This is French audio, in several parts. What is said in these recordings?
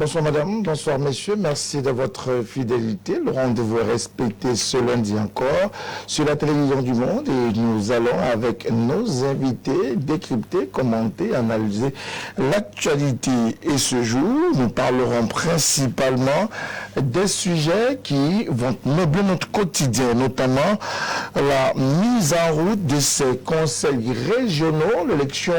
Bonsoir madame, bonsoir messieurs, merci de votre fidélité. Le rendez-vous est respecté ce lundi encore sur la télévision du Monde et nous allons avec nos invités décrypter, commenter, analyser l'actualité. Et ce jour, nous parlerons principalement des sujets qui vont meubler notre quotidien, notamment la mise en route de ces conseils régionaux. L'élection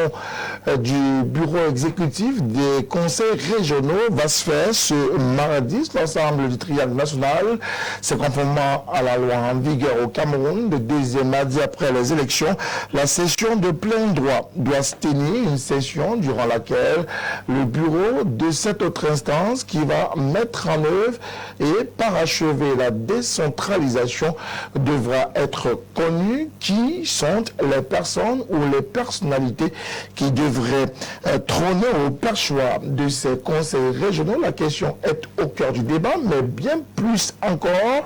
du bureau exécutif des conseils régionaux va se faire ce mardi. L'ensemble du triangle national, c'est conformément à la loi en vigueur au Cameroun. Le deuxième mardi après les élections, la session de plein droit doit se tenir, une session durant laquelle le bureau de cette autre instance qui va mettre en œuvre et parachever la décentralisation devra être connu qui sont les personnes ou les personnalités qui devraient trôner au perchoir de ces conseils régionaux. La question est au cœur du débat, mais bien plus encore,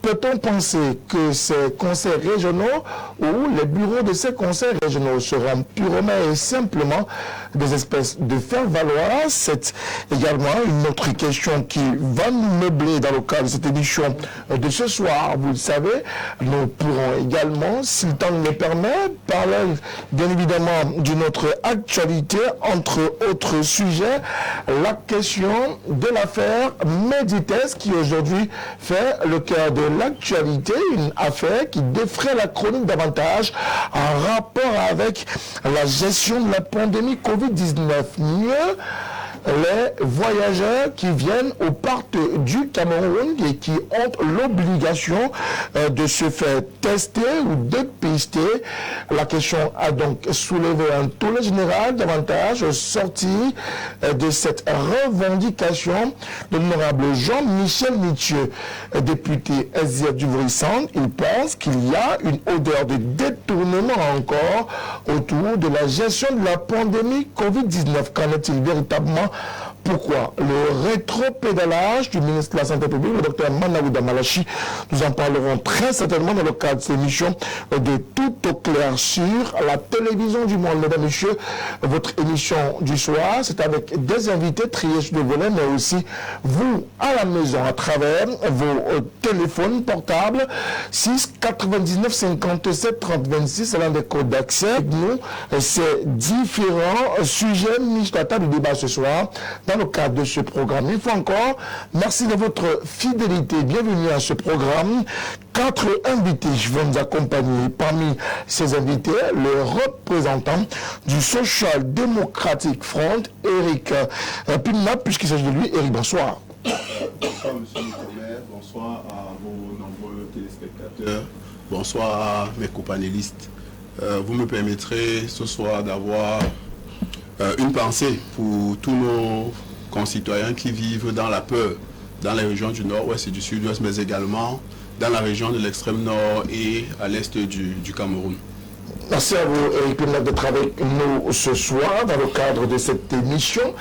peut-on penser que ces conseils régionaux ou les bureaux de ces conseils régionaux seront purement et simplement des espèces de faire-valoir? C'est également une autre question qui va nous meubler dans le cadre de cette émission de ce soir. Vous le savez, nous pourrons également, si le temps nous le permet, parler bien évidemment d'une autre actualité, entre autres sujets, la question de l'affaire Medites qui aujourd'hui fait le cœur de l'actualité, une affaire qui défraie la chronique davantage en rapport avec la gestion de la pandémie Covid-19. Mieux, les voyageurs qui viennent au parc du Cameroun et qui ont l'obligation de se faire tester ou dépister. La question a donc soulevé un tollé général davantage sorti de cette revendication de l'honorable Jean-Michel Nitieux, député SDF du Vrissant. Il pense qu'il y a une odeur de détournement encore autour de la gestion de la pandémie Covid-19. Qu'en est-il véritablement? Pourquoi? Le rétropédalage du ministre de la Santé publique, le docteur Manaouda Malachi, nous en parlerons très certainement dans le cadre de cette émission de Tout au clair sur la télévision du Monde. Mesdames et messieurs, votre émission du soir, c'est avec des invités triés sur le volet, mais aussi vous à la maison à travers vos téléphones portables. 6 99 57 30 26, c'est l'un des codes d'accès. Nous, ces différents sujets mis sur la table du débat ce soir dans le cadre de ce programme. Une fois encore, merci de votre fidélité. Bienvenue à ce programme. 4 invités vont nous accompagner. Parmi ces invités, le représentant du Social Democratic Front, Eric Pimna, puisqu'il s'agit de lui. Eric, bonsoir. Bonsoir, monsieur Nicolas. Bonsoir à vos nombreux téléspectateurs. Bonsoir à mes copanélistes. Vous me permettrez ce soir d'avoir une pensée pour tous nos concitoyens qui vivent dans la peur, dans les régions du nord-ouest et du sud-ouest, mais également dans la région de l'extrême nord et à l'est du Cameroun. Merci à vous, Eric Pimna, d'être avec nous ce soir dans le cadre de cette émission,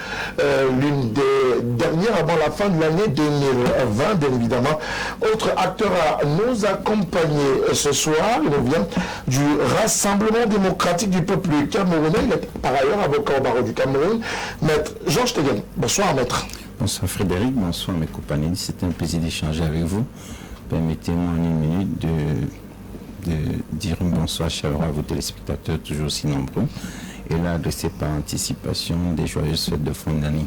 l'une des dernières avant la fin de l'année 2020, bien évidemment. Autre acteur à nous accompagner ce soir, il vient du Rassemblement démocratique du peuple camerounais. Il est par ailleurs avocat au barreau du Cameroun. Maître Georges Tegen. Bonsoir, maître. Bonsoir Frédéric, bonsoir mes compagnons. C'est un plaisir d'échanger avec vous. Permettez-moi en une minute de dire un bonsoir chaleureux à vos téléspectateurs toujours aussi nombreux et là adresser par anticipation des joyeuses fêtes de fin d'année.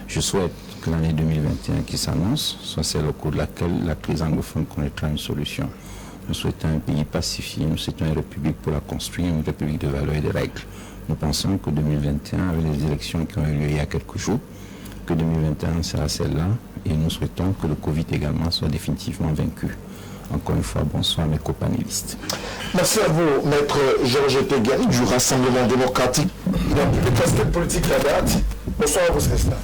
Je souhaite que l'année 2021 qui s'annonce soit celle au cours de laquelle la crise anglophone connaîtra une solution. Nous souhaitons un pays pacifié, nous souhaitons une république pour la construire, une république de valeurs et de règles. Nous pensons que 2021, avec les élections qui ont eu lieu il y a quelques jours, que 2021 sera celle-là et nous souhaitons que le Covid également soit définitivement vaincu. Encore une fois, bonsoir mes copanélistes. Merci à vous, maître Georges Tegen, du Rassemblement démocratique. Il a plus de casquettes politiques la date. Bonsoir à vous, Célestin.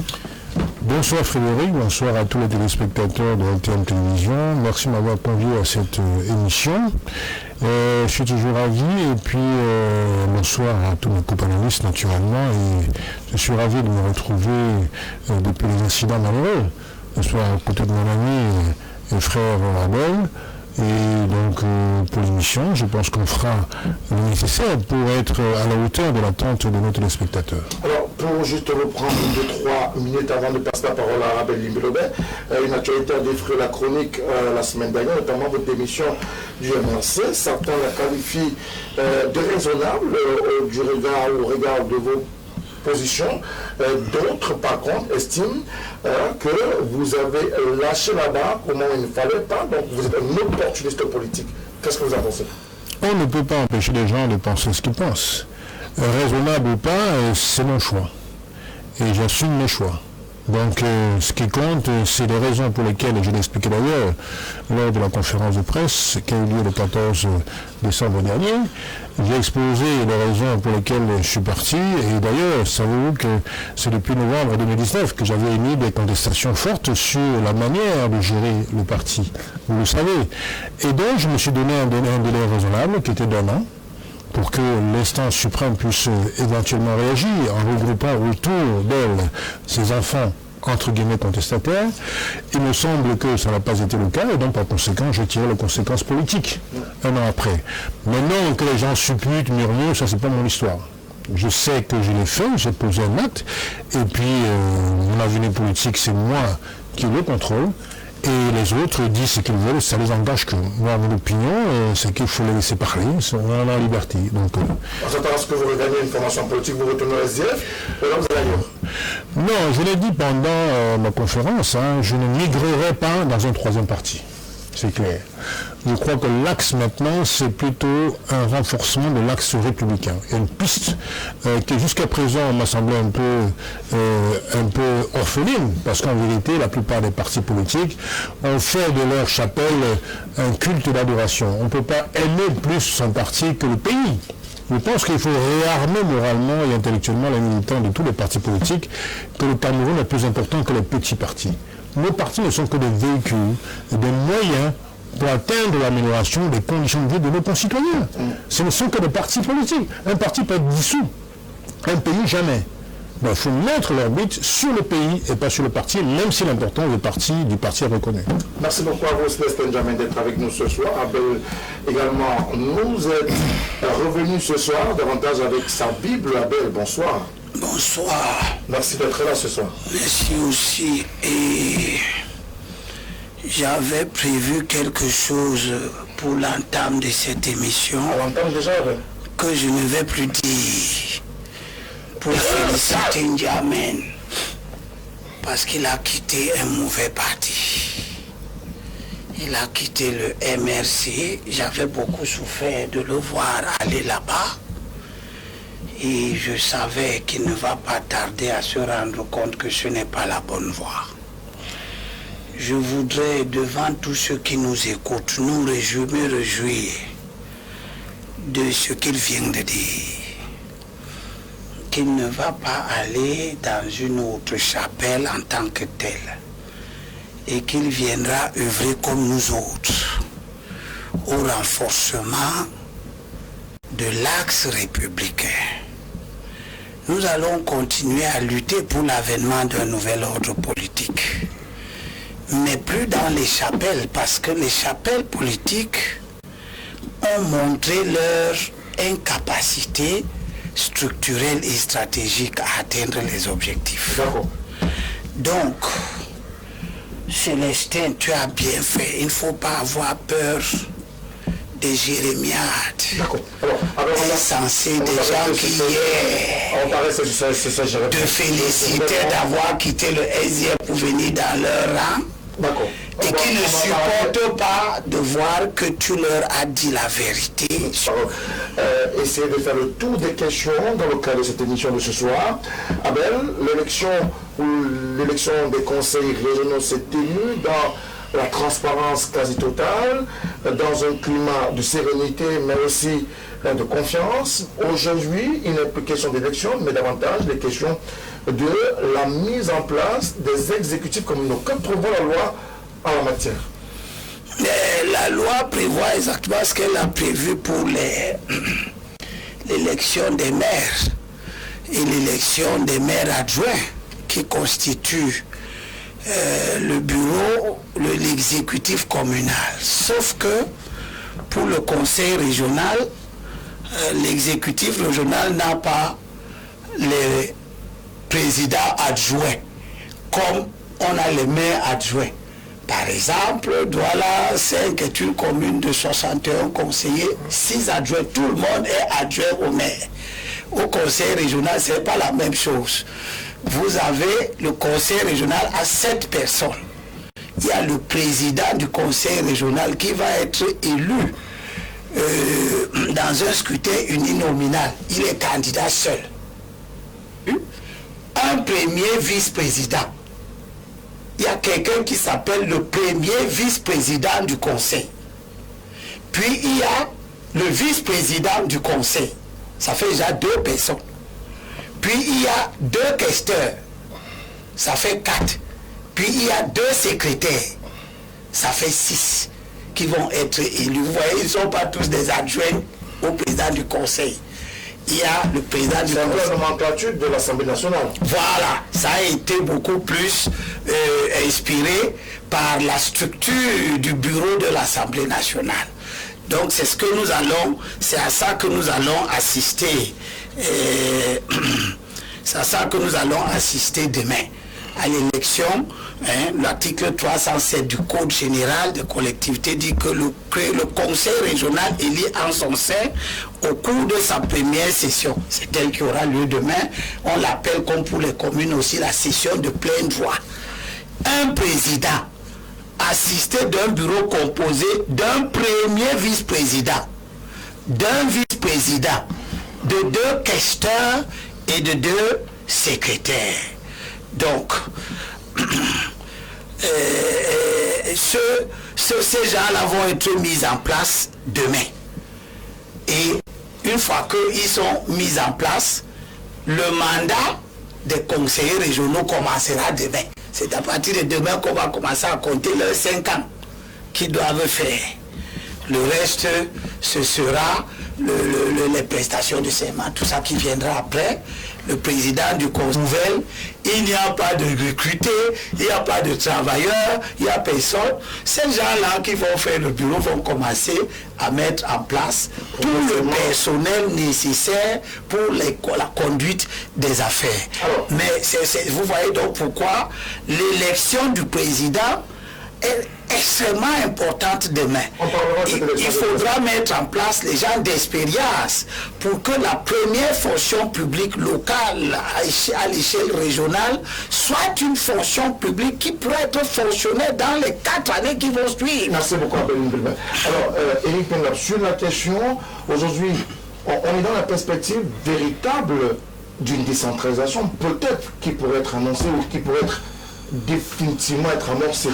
Bonsoir Frédéric, bonsoir à tous les téléspectateurs de LTM Télévision. Merci de m'avoir convié à cette émission. Je suis toujours ravi et puis bonsoir à tous mes copanélistes naturellement. Et je suis ravi de me retrouver depuis les incidents malheureux. Bonsoir à côté de mon ami et frère Abel. Et donc, pour l'émission, je pense qu'on fera le nécessaire pour être à la hauteur de l'attente de nos téléspectateurs. Alors, pour juste reprendre 2-3 minutes avant de passer la parole à Abel Limbelobet, une actualité a défrayé la chronique la semaine dernière, notamment votre démission du MRC. Certains la qualifient de raisonnable au regard de vos positions. D'autres, par contre, estiment que vous avez lâché la barre comme il ne fallait pas, donc vous êtes un opportuniste politique. Qu'est-ce que vous en pensez? On ne peut pas empêcher les gens de penser ce qu'ils pensent. Raisonnable ou pas, c'est mon choix. Et j'assume mes choix. Donc, ce qui compte, c'est les raisons pour lesquelles, je l'ai expliqué d'ailleurs lors de la conférence de presse qui a eu lieu le 14 décembre dernier. J'ai exposé les raisons pour lesquelles je suis parti. Et d'ailleurs, savez-vous que c'est depuis novembre 2019 que j'avais émis des contestations fortes sur la manière de gérer le parti. Vous le savez. Et donc, je me suis donné un délai raisonnable qui était d'1 an, pour que l'instance suprême puisse éventuellement réagir en regroupant autour d'elle ses enfants, entre guillemets, contestataires. Il me semble que ça n'a pas été le cas, et donc par conséquent, je tire les conséquences politiques un an après. Maintenant, que les gens supputent, murmurent, ça c'est pas mon histoire. Je sais que je l'ai fait, j'ai posé un acte, et puis mon avenir politique, c'est moi qui le contrôle. Et les autres disent ce qu'ils veulent, ça les engage que moi, mon opinion, c'est qu'il faut les laisser parler, on est en liberté. Donc, en s'attendant à ce que vous regagnez une formation politique, vous retournez au SDF, et là vous allez ailleurs. Non, je l'ai dit pendant ma conférence, je ne migrerai pas dans un troisième parti. C'est clair. Je crois que l'axe maintenant, c'est plutôt un renforcement de l'axe républicain. Il y a une piste qui jusqu'à présent m'a semblé un peu orpheline, parce qu'en vérité, la plupart des partis politiques ont fait de leur chapelle un culte d'adoration. On ne peut pas aimer plus son parti que le pays. Je pense qu'il faut réarmer moralement et intellectuellement les militants de tous les partis politiques, que le Cameroun est plus important que les petits partis. Nos partis ne sont que des véhicules, des moyens pour atteindre l'amélioration des conditions de vie de nos concitoyens. Ce ne sont que des partis politiques. Un parti peut être dissous, un pays jamais. Il faut mettre l'orbite sur le pays et pas sur le parti, même si l'importance du parti est reconnue. Merci beaucoup à vous, Céleste Benjamin, d'être avec nous ce soir. Abel également nous est revenu ce soir, davantage avec sa Bible. Abel, bonsoir. Bonsoir. Merci d'être là ce soir. Merci aussi. Et j'avais prévu quelque chose pour l'entame de cette émission. À l'entame déjà, Abel? Que je ne vais plus dire. Pour féliciter N'Djamène. Parce qu'il a quitté un mauvais parti. Il a quitté le MRC. J'avais beaucoup souffert de le voir aller là-bas. Et je savais qu'il ne va pas tarder à se rendre compte que ce n'est pas la bonne voie. Je voudrais, devant tous ceux qui nous écoutent, me réjouir de ce qu'il vient de dire. Qu'il ne va pas aller dans une autre chapelle en tant que tel. Et qu'il viendra œuvrer comme nous autres au renforcement de l'axe républicain. Nous allons continuer à lutter pour l'avènement d'un nouvel ordre politique. Mais plus dans les chapelles, parce que les chapelles politiques ont montré leur incapacité structurelle et stratégique à atteindre les objectifs. Donc, Célestin, tu as bien fait. Il ne faut pas avoir peur des jérémiades. D'accord. Alors, insensés, des gens qui te féliciter d'avoir quitté le SDF pour venir dans leur rang. D'accord. Et qui ne supportent pas de voir que tu leur as dit la vérité. Essayez de faire le tour des questions dans le cadre de cette émission de ce soir. Abel, l'élection des conseils régionaux s'est tenue dans la transparence quasi totale, dans un climat de sérénité, mais aussi de confiance. Aujourd'hui, il n'est plus question d'élection, mais davantage des questions de la mise en place des exécutifs communaux. Que prévoit la loi en la matière? La loi prévoit exactement ce qu'elle a prévu pour l'élection des maires et l'élection des maires adjoints qui constituent le bureau, l'exécutif communal. Sauf que pour le conseil régional, l'exécutif régional n'a pas les présidents adjoints comme on a les maires adjoints. Par exemple, Douala 5 est une commune de 61 conseillers, 6 adjoints, tout le monde est adjoint au maire. Au conseil régional, ce n'est pas la même chose. Vous avez le conseil régional à 7 personnes. Il y a le président du conseil régional qui va être élu dans un scrutin uninominal. Il est candidat seul. Un premier vice-président. Il y a quelqu'un qui s'appelle le premier vice-président du conseil. Puis il y a le vice-président du conseil. Ça fait déjà 2 personnes. Puis il y a 2 questeurs. Ça fait 4. Puis il y a 2 secrétaires. Ça fait 6 qui vont être élus. Vous voyez, ils ne sont pas tous des adjoints au président du conseil. Il y a le président du conseil. C'est la nomenclature de l'Assemblée nationale. Voilà, ça a été beaucoup plus inspiré par la structure du bureau de l'Assemblée nationale. Donc c'est ce que nous allons, c'est à ça que nous allons assister. C'est à ça que nous allons assister demain. À l'élection, l'article 307 du Code général des collectivités dit que le conseil régional élit en son sein au cours de sa première session. C'est elle qui aura lieu demain. On l'appelle comme pour les communes aussi la session de pleine droit. Un président assisté d'un bureau composé d'un premier vice-président, d'un vice-président, de 2 questeurs et de 2 secrétaires. Donc, ces gens-là vont être mis en place demain. Et une fois qu'ils sont mis en place, le mandat des conseillers régionaux commencera demain. C'est à partir de demain qu'on va commencer à compter leurs 5 ans qu'ils doivent faire. Le reste, ce sera les prestations de serment, tout ça qui viendra après. Le président du conseil nouvelle, il n'y a pas de recrutés, il n'y a pas de travailleurs, il n'y a personne. Ces gens-là qui vont faire le bureau vont commencer à mettre en place tout le personnel nécessaire pour la conduite des affaires. Alors, mais vous voyez donc pourquoi l'élection du président est extrêmement importante demain. Il faudra mettre en place les gens d'expérience pour que la première fonction publique locale à l'échelle régionale soit une fonction publique qui pourrait être fonctionnelle dans les 4 années qui vont suivre. Merci beaucoup, Abel. Alors, Éric Penlap, sur la question, aujourd'hui, on est dans la perspective véritable d'une décentralisation, peut-être qui pourrait être annoncée ou qui pourrait être définitivement être amorcée.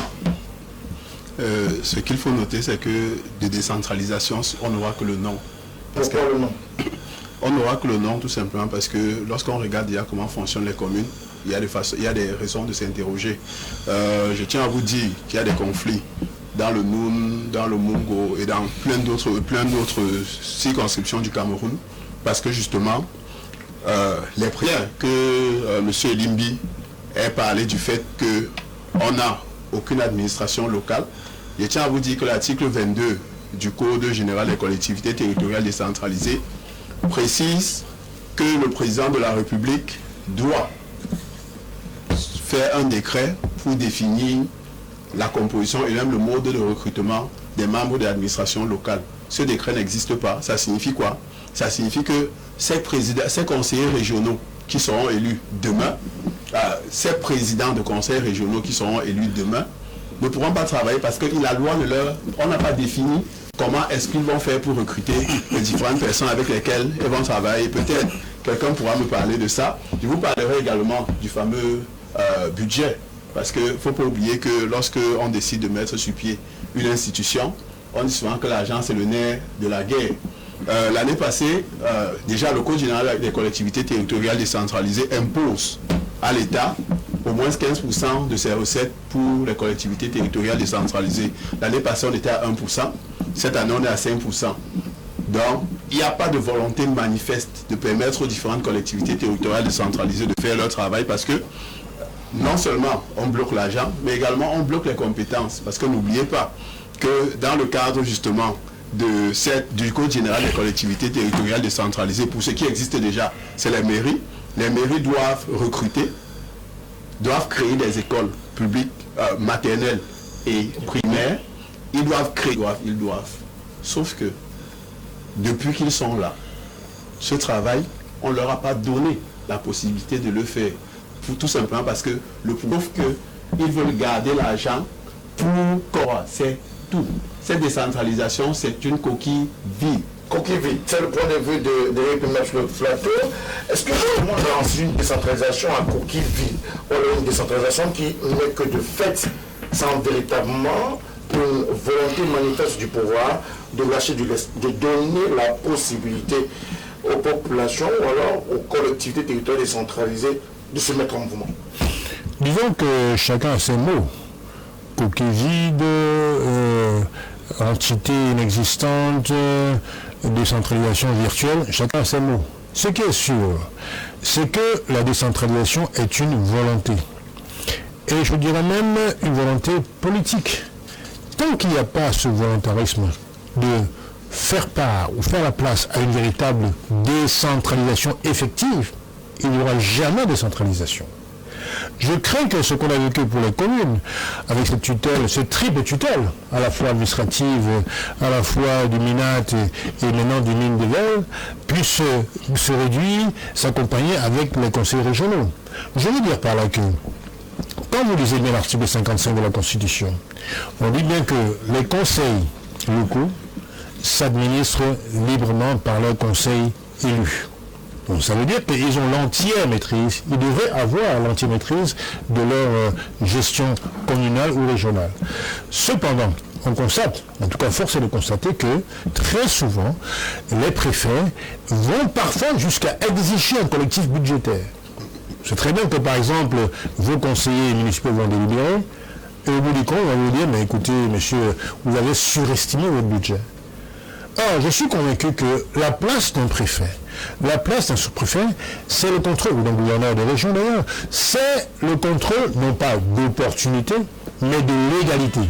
Ce qu'il faut noter, c'est que de décentralisation, on n'aura que le nom. Pourquoi le nom? On n'aura que le nom tout simplement parce que lorsqu'on regarde déjà comment fonctionnent les communes, il y a des raisons de s'interroger. Je tiens à vous dire qu'il y a des conflits dans le Noun, dans le Mungo et dans plein d'autres circonscriptions du Cameroun parce que justement, les prières que M. Elimbi ait parlé du fait qu'on n'a aucune administration locale. Je tiens à vous dire que l'article 22 du Code général des collectivités territoriales décentralisées précise que le président de la République doit faire un décret pour définir la composition et même le mode de recrutement des membres de l'administration locale. Ce décret n'existe pas. Ça signifie quoi? Ça signifie que ces conseillers régionaux qui seront élus demain, ces présidents de conseils régionaux qui seront élus demain ne pourront pas travailler parce que la loi on n'a pas défini comment est-ce qu'ils vont faire pour recruter les différentes personnes avec lesquelles ils vont travailler. Peut-être quelqu'un pourra me parler de ça. Je vous parlerai également du fameux budget parce qu'il ne faut pas oublier que lorsqu'on décide de mettre sur pied une institution, on dit souvent que l'argent c'est le nerf de la guerre. L'année passée, déjà le Code général des collectivités territoriales décentralisées impose à l'État au moins 15% de ses recettes pour les collectivités territoriales décentralisées. L'année passée, on était à 1%. Cette année, on est à 5%. Donc, il n'y a pas de volonté manifeste de permettre aux différentes collectivités territoriales décentralisées de faire leur travail parce que non seulement on bloque l'argent, mais également on bloque les compétences. Parce que n'oubliez pas que dans le cadre justement du Code général des collectivités territoriales décentralisées, pour ce qui existe déjà, c'est les mairies. Les mairies doivent recruter, doivent créer des écoles publiques, maternelles et primaires. Ils doivent créer, ils doivent. Sauf que, depuis qu'ils sont là, ce travail, on ne leur a pas donné la possibilité de le faire. Tout simplement parce que le prouve qu'ils veulent garder l'argent pour quoi? C'est tout. Cette décentralisation, c'est une coquille vide. Coquille vide, c'est le point de vue de M. Flateau. Est-ce que tout le monde lance une décentralisation à coquille vide? Ou alors une décentralisation qui n'est que de fait, sans véritablement une volonté manifeste du pouvoir de lâcher du lest, de donner la possibilité aux populations ou alors aux collectivités territoriales décentralisées de se mettre en mouvement? Disons que chacun a ses mots. Coquille vide, entité inexistante, décentralisation virtuelle, chacun a ses mots. Ce qui est sûr, c'est que la décentralisation est une volonté. Et je dirais même une volonté politique. Tant qu'il n'y a pas ce volontarisme de faire part ou faire la place à une véritable décentralisation effective, il n'y aura jamais de décentralisation. Je crains que ce qu'on a vécu pour les communes, avec cette tutelle, cette triple tutelle, à la fois administrative, à la fois du MINAT et maintenant du mine de Vel, puisse se réduire, s'accompagner avec les conseils régionaux. Je veux dire par là que, quand vous lisez bien l'article 55 de la Constitution, on dit bien que les conseils locaux s'administrent librement par leurs conseils élus. Donc ça veut dire qu'ils ont l'entière maîtrise, ils devraient avoir l'entière maîtrise de leur gestion communale ou régionale. Cependant, on constate, en tout cas force est de constater que très souvent, les préfets vont parfois jusqu'à exiger un collectif budgétaire. C'est très bien que par exemple, vos conseillers municipaux vont délibérer, et au bout du compte, on va vous dire, mais écoutez, monsieur, vous avez surestimé votre budget. Or, je suis convaincu que la place d'un préfet, la place d'un sous-préfet, c'est le contrôle, ou d'un gouverneur de région d'ailleurs, c'est le contrôle, non pas d'opportunité, mais de légalité.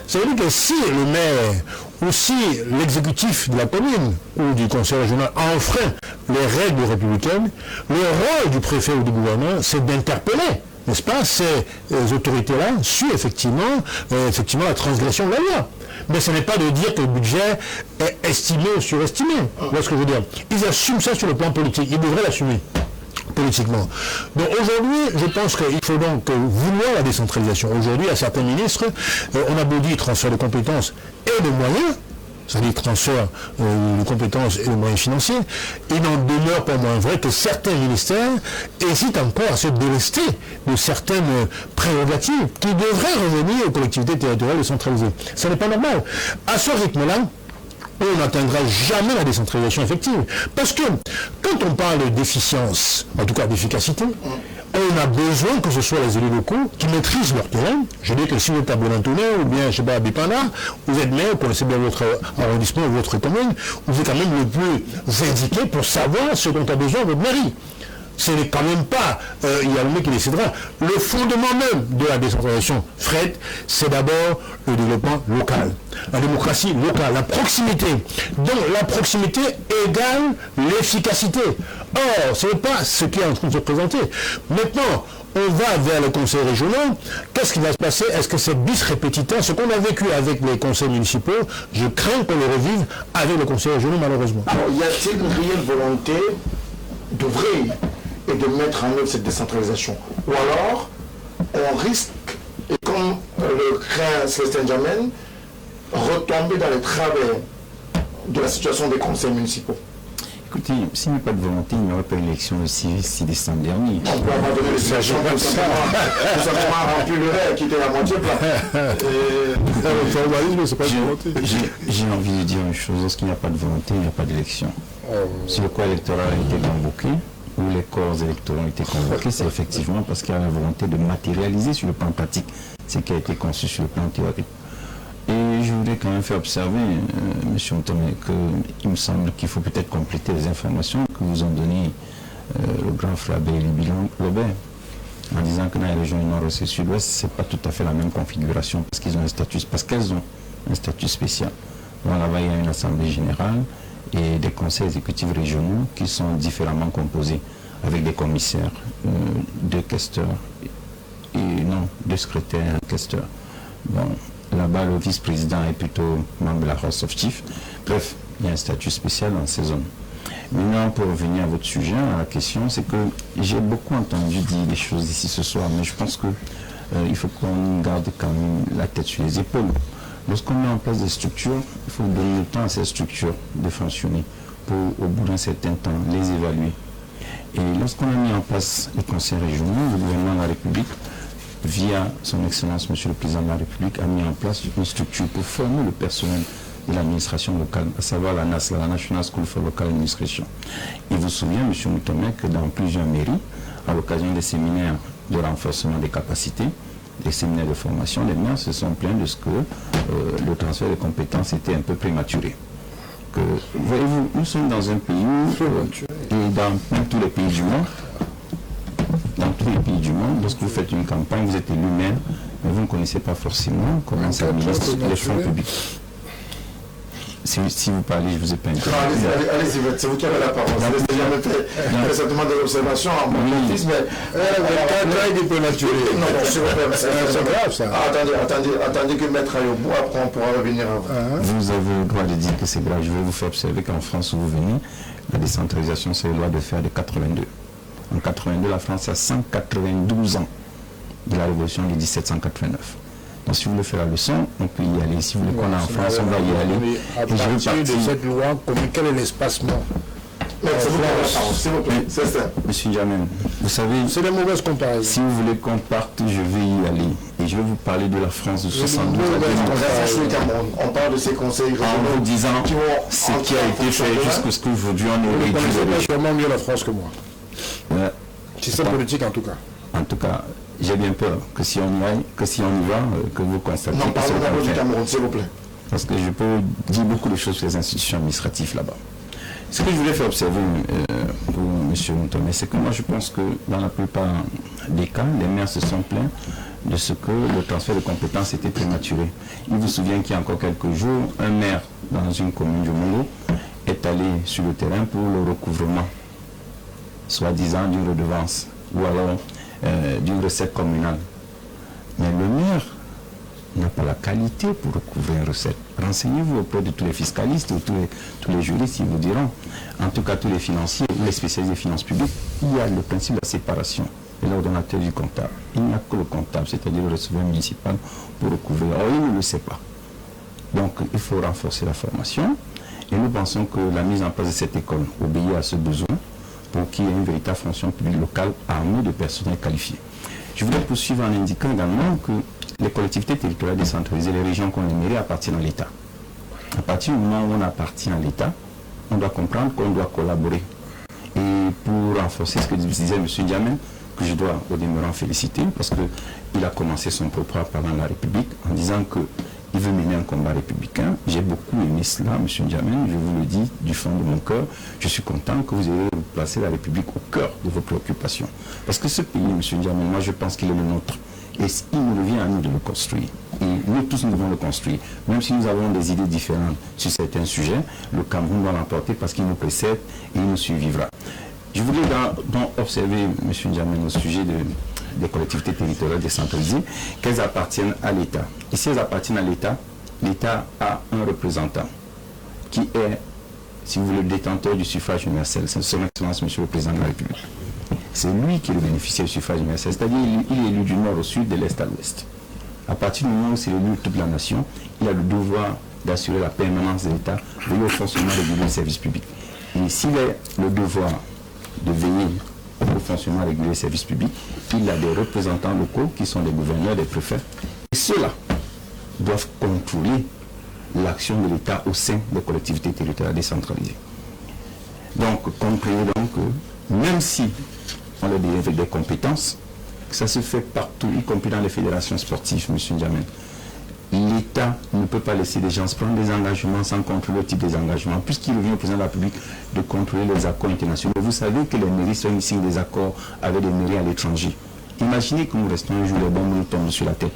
Ça veut dire que si le maire ou si l'exécutif de la commune ou du conseil régional enfreint les règles républicaines, le rôle du préfet ou du gouverneur, c'est d'interpeller, n'est-ce pas, ces autorités-là sur effectivement la transgression de la loi. Mais ce n'est pas de dire que le budget est estimé ou surestimé. Vous voyez ce que je veux dire? Ils assument ça sur le plan politique. Ils devraient l'assumer politiquement. Donc aujourd'hui, je pense qu'il faut donc vouloir la décentralisation. Aujourd'hui, à certains ministres, on a beau dire transfert de compétences et de moyens, c'est-à-dire transfert de compétences et de moyens financiers, il n'en demeure pas moins vrai que certains ministères hésitent encore à se délester de certaines prérogatives qui devraient revenir aux collectivités territoriales décentralisées. Ce n'est pas normal. À ce rythme-là, on n'atteindra jamais la décentralisation effective. Parce que quand on parle d'efficience, en tout cas d'efficacité, on a besoin que ce soit les élus locaux qui maîtrisent leur terrain. Je dis que si vous êtes à Bonantoné ou bien, je sais pas, à Bipana, vous êtes maire, vous connaissez bien votre arrondissement ou votre commune, vous êtes quand même le plus indiqué pour savoir ce dont a besoin votre mairie. Ce n'est quand même pas il y a le mec qui décidera. Le fondement même de la décentralisation, Fred, c'est d'abord le développement local. La démocratie locale, la proximité. Donc la proximité égale l'efficacité. Or, ce n'est pas ce qui est en train de se présenter. Maintenant, on va vers les conseils régionaux. Qu'est-ce qui va se passer? Est-ce que c'est bis repetita? Ce qu'on a vécu avec les conseils municipaux, je crains qu'on le revive avec les conseils régionaux, malheureusement. Alors, y a-t-il une réelle volonté d'ouvrir et de mettre en œuvre cette décentralisation? Ou alors, on risque, et comme le craint Célestin Djamène, retomber dans les travers de la situation des conseils municipaux? Écoutez, s'il n'y a pas de volonté, il n'y aurait pas d'élection le 6 décembre dernier. On peut abandonner les élections comme ça. Nous avons rempli le verre qui était la moitié plein. Le formalisme, c'est pas une volonté. J'ai envie de dire une chose, lorsqu'il n'y a pas de volonté, il n'y a pas d'élection. Si le corps électoral a été convoqué, ou les corps électoraux ont été convoqués, c'est effectivement parce qu'il y a la volonté de matérialiser sur le plan pratique ce qui a été conçu sur le plan théorique. Et je voudrais quand même faire observer, M. Ntomé, qu'il me semble qu'il faut peut-être compléter les informations que vous ont données le grand frère Béli Lobert. en disant que dans les régions du nord et du sud-ouest, ce n'est pas tout à fait la même configuration parce qu'elles ont un statut spécial. Donc là-bas, il y a une assemblée générale et des conseils exécutifs régionaux qui sont différemment composés avec des commissaires, deux questeurs, deux secrétaires, un questeur. Bon, là-bas, le vice-président est plutôt membre de la House of Chiefs. Bref, il y a un statut spécial dans ces zones. Maintenant, pour revenir à votre sujet, à la question, c'est que j'ai beaucoup entendu dire des choses ici ce soir, mais je pense que il faut qu'on garde quand même la tête sur les épaules. Lorsqu'on met en place des structures, il faut donner le temps à ces structures de fonctionner pour, au bout d'un certain temps, les évaluer. Et lorsqu'on a mis en place les conseils régionaux, le gouvernement de la République, via son Excellence, Monsieur le Président de la République, a mis en place une structure pour former le personnel de l'administration locale, à savoir la NASLA, la National School for Local Administration. Il vous souvient, M. Moutomé, que dans plusieurs mairies, à l'occasion des séminaires de renforcement des capacités, des séminaires de formation, les maires se sont plaints de ce que le transfert de compétences était un peu prématuré. Voyez-vous, nous sommes dans un pays et dans tous les pays du monde, lorsque vous faites une campagne, vous êtes élu maire, mais vous ne connaissez pas forcément comment s'administre les fonds publics. Si vous parlez, je vous ai pas interrompu. Allez-y, c'est vous qui avez la parole. J'ai jamais fait certainement des observations en mon fils, mais... il peut naturel. Non, c'est grave ça. Attendez que Maître aille au bout, après on pourra revenir à vous. Vous avez le droit de dire que c'est grave. Je vais vous faire observer qu'en France où vous venez, la décentralisation c'est le droit de faire de 82. En 82, la France a 192 ans de la révolution de 1789. Donc si vous voulez faire la leçon, on peut y aller. Si vous voulez qu'on aille en France, on va y aller. À partir de cette loi, quel est l'espacement? S'il vous plaît, c'est ça. Monsieur Djamène, vous savez... C'est des mauvaises comparaisons. Si vous voulez qu'on parte, je vais y aller. Et je vais vous parler de la France de 72 On parle de ces conseils régionaux en vous disant ce qui a été fait jusqu'à ce qu'aujourd'hui on est réduit. Vous connaissez sûrement mieux la France que moi. Système politique en tout cas. En tout cas, j'ai bien peur que si on y va, que vous constatez non, que c'est pas le du Cameroun, s'il vous plaît. Parce que je peux dire beaucoup de choses sur les institutions administratives là-bas. Ce que je voulais faire observer pour M. Moutomé, c'est que moi je pense que dans la plupart des cas, les maires se sont plaints de ce que le transfert de compétences était prématuré. Il vous souvient qu'il y a encore quelques jours, un maire dans une commune du Mongo est allé sur le terrain pour le recouvrement, soi-disant d'une redevance ou alors d'une recette communale. Mais le maire n'a pas la qualité pour recouvrir une recette. Renseignez-vous auprès de tous les fiscalistes ou tous les juristes, ils vous diront, en tout cas tous les financiers ou les spécialistes des finances publiques, il y a le principe de la séparation de l'ordonnateur du comptable. Il n'y a que le comptable, c'est-à-dire le receveur municipal, pour recouvrir. Or, il ne le sait pas. Donc, il faut renforcer la formation et nous pensons que la mise en place de cette école obéit à ce besoin pour qu'il y ait une véritable fonction publique locale armée de personnel qualifié. Je voudrais poursuivre en indiquant également que les collectivités territoriales décentralisées, les régions qu'on les mairies appartiennent à l'État. À partir du moment où on appartient à l'État, on doit comprendre qu'on doit collaborer. Et pour renforcer ce que disait M. Djamène, que je dois au demeurant féliciter, parce qu'il a commencé son propos parlant de la République en disant qu'il veut mener un combat républicain. J'ai beaucoup aimé cela, M. Djamène, je vous le dis du fond de mon cœur. Je suis content que vous ayez placé la République au cœur de vos préoccupations. Parce que ce pays, M. Djamène, moi je pense qu'il est le nôtre. Et il nous revient à nous de le construire. Et nous tous, nous devons le construire. Même si nous avons des idées différentes sur certains sujets, le Cameroun doit l'emporter parce qu'il nous précède et il nous survivra. Je voulais donc observer, M. Djamène, au sujet des collectivités territoriales décentralisées, qu'elles appartiennent à l'État. Et si elles appartiennent à l'État, l'État a un représentant qui est, si vous voulez, le détenteur du suffrage universel. C'est son Excellence, M. le Président de la République. C'est lui qui est le bénéficiaire du suffrage universel, c'est-à-dire il est élu du nord au sud, de l'est à l'ouest. À partir du moment où c'est élu de toute la nation, il a le devoir d'assurer la permanence de l'État, de le fonctionnement régulier du service public. Et s'il a le devoir de veiller au fonctionnement régulier du service public, il a des représentants locaux qui sont des gouverneurs, des préfets. Et ceux-là doivent contrôler l'action de l'État au sein des collectivités territoriales décentralisées. Donc, comprenez donc que même si on leur délivre des compétences, ça se fait partout, y compris dans les fédérations sportives, M. Djamène. L'État ne peut pas laisser des gens se prendre des engagements sans contrôler le type des engagements, puisqu'il revient au président de la République de contrôler les accords internationaux. Vous savez que les mairies signent des accords avec des mairies à l'étranger. Imaginez que nous restons un jour, les bombes nous tombent sur la tête,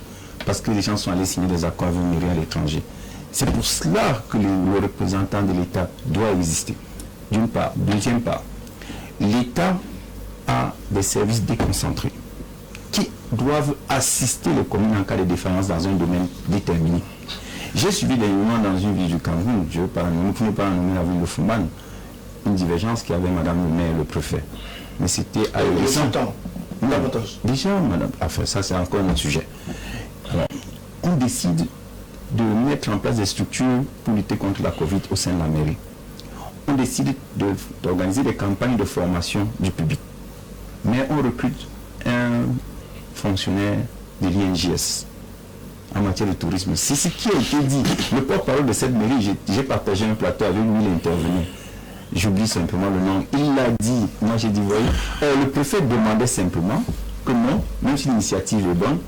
parce que les gens sont allés signer des accords avec mairie à l'étranger. C'est pour cela que le représentant de l'État doit exister. D'une part. Deuxième part, l'État a des services déconcentrés qui doivent assister les communes en cas de défaillance dans un domaine déterminé. J'ai suivi dernièrement dans une ville du Cameroun, je ne pouvais pas nommer la ville de Fumban, une divergence qui avait Madame le maire et le préfet. Mais c'était à déjà, madame, enfin, ça c'est encore un autre sujet. Alors, on décide de mettre en place des structures pour lutter contre la Covid au sein de la mairie. On décide d'organiser des campagnes de formation du public. Mais on recrute un fonctionnaire de l'INJS en matière de tourisme. C'est ce qui a été dit. Le porte-parole de cette mairie, j'ai partagé un plateau avec lui, il est intervenu. J'oublie simplement le nom. Il l'a dit. Moi j'ai dit, voyez, le préfet demandait simplement que non, même si l'initiative est bonne,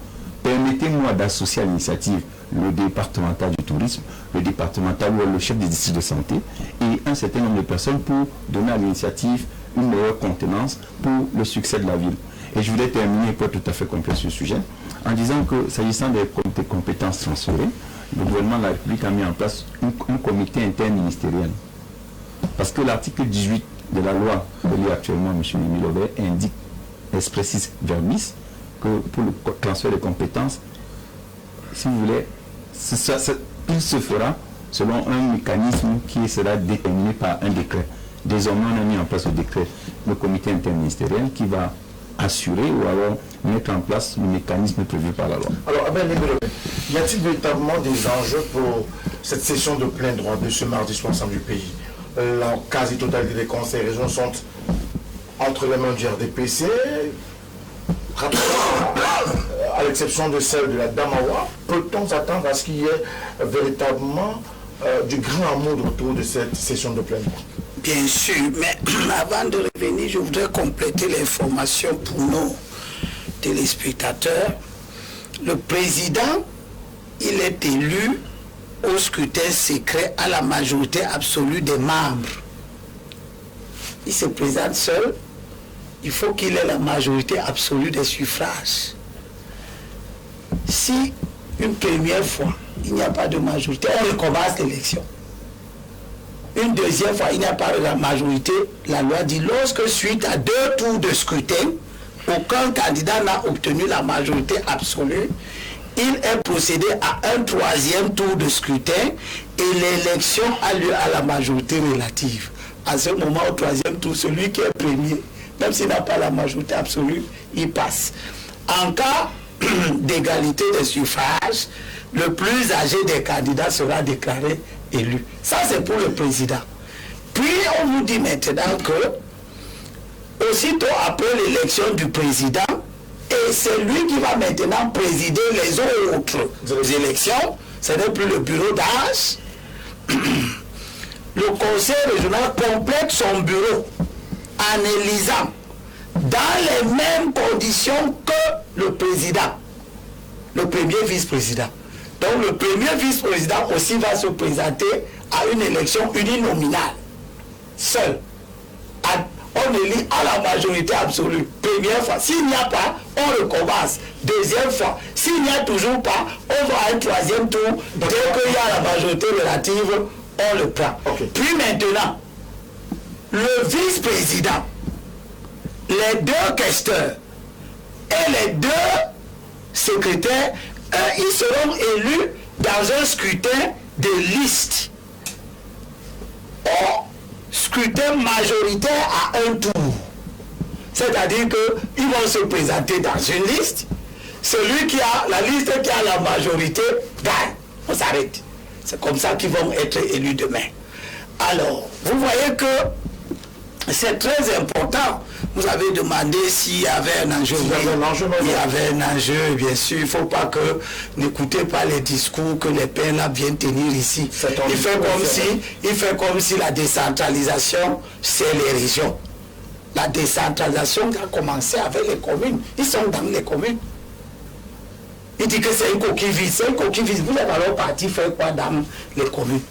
permettez-moi d'associer à l'initiative le départemental du tourisme, le départemental ou le chef des districts de santé et un certain nombre de personnes pour donner à l'initiative une meilleure contenance pour le succès de la ville. Et je voulais terminer pour être tout à fait complet sur ce sujet en disant que s'agissant des compétences transférées, le gouvernement de la République a mis en place un comité interministériel. Parce que l'article 18 de la loi que lit actuellement M. Mimi Lobert indique expressis verbis que pour le transfert de compétences, si vous voulez, il se fera selon un mécanisme qui sera déterminé par un décret. Désormais, on a mis en place le décret, le comité interministériel qui va assurer ou alors mettre en place le mécanisme prévu par la loi. Alors, y a-t-il véritablement des enjeux pour cette session de plein droit de ce mardi 60 du pays? La quasi-totalité des conseils régionaux sont entre les mains du RDPC, à l'exception de celle de la Damawa. Peut-on s'attendre à ce qu'il y ait véritablement du grand amour autour de cette session de plein droit? Bien sûr, mais avant de revenir, je voudrais compléter l'information pour nos téléspectateurs. Le président, il est élu au scrutin secret à la majorité absolue des membres. Il se présente seul, il faut qu'il ait la majorité absolue des suffrages. Si une première fois, il n'y a pas de majorité, on recommence l'élection. Une deuxième fois, il n'y a pas de la majorité, la loi dit lorsque suite à 2 tours de scrutin, aucun candidat n'a obtenu la majorité absolue, il est procédé à un 3e tour de scrutin et l'élection a lieu à la majorité relative. À ce moment, au 3e tour, celui qui est premier, même s'il n'a pas la majorité absolue, il passe. En cas d'égalité des suffrages, le plus âgé des candidats sera déclaré élu. Ça, c'est pour le président. Puis, on vous dit maintenant que, aussitôt après l'élection du président, et c'est lui qui va maintenant présider les autres élections, ce n'est plus le bureau d'âge. Le conseil régional complète son bureau en élisant dans les mêmes conditions que le président, le premier vice-président. Donc le premier vice-président aussi va se présenter à une élection uninominale, seul. On élit à la majorité absolue. Première fois, s'il n'y a pas, on recommence. Deuxième fois, s'il n'y a toujours pas, on va à un 3e tour. Dès qu'il y a la majorité relative, on le prend. Okay. Puis maintenant, le vice-président, les 2 questeurs et les 2 secrétaires, ils seront élus dans un scrutin de liste. Or, scrutin majoritaire à un tour. C'est-à-dire qu'ils vont se présenter dans une liste. Celui qui a la liste qui a la majorité gagne. On s'arrête. C'est comme ça qu'ils vont être élus demain. Alors, vous voyez que c'est très important. Vous avez demandé s'il y avait un enjeu. Il y avait un enjeu, bien sûr. Il ne faut pas que n'écoutez pas les discours que les pères là viennent tenir ici. Il fait comme si la décentralisation, c'est les régions. La décentralisation a commencé avec les communes. Ils sont dans les communes. Il dit que c'est une coquille vide. C'est une coquille vide. Vous êtes alors parti faire quoi dans les communes?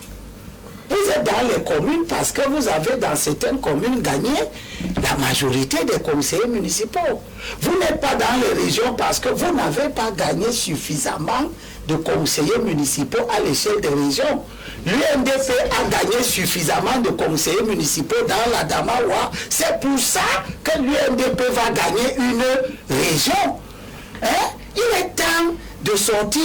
Vous êtes dans les communes parce que vous avez dans certaines communes gagné la majorité des conseillers municipaux. Vous n'êtes pas dans les régions parce que vous n'avez pas gagné suffisamment de conseillers municipaux à l'échelle des régions. L'UNDP a gagné suffisamment de conseillers municipaux dans la Damawa. C'est pour ça que l'UNDP va gagner une région. Hein? Il est temps de sortir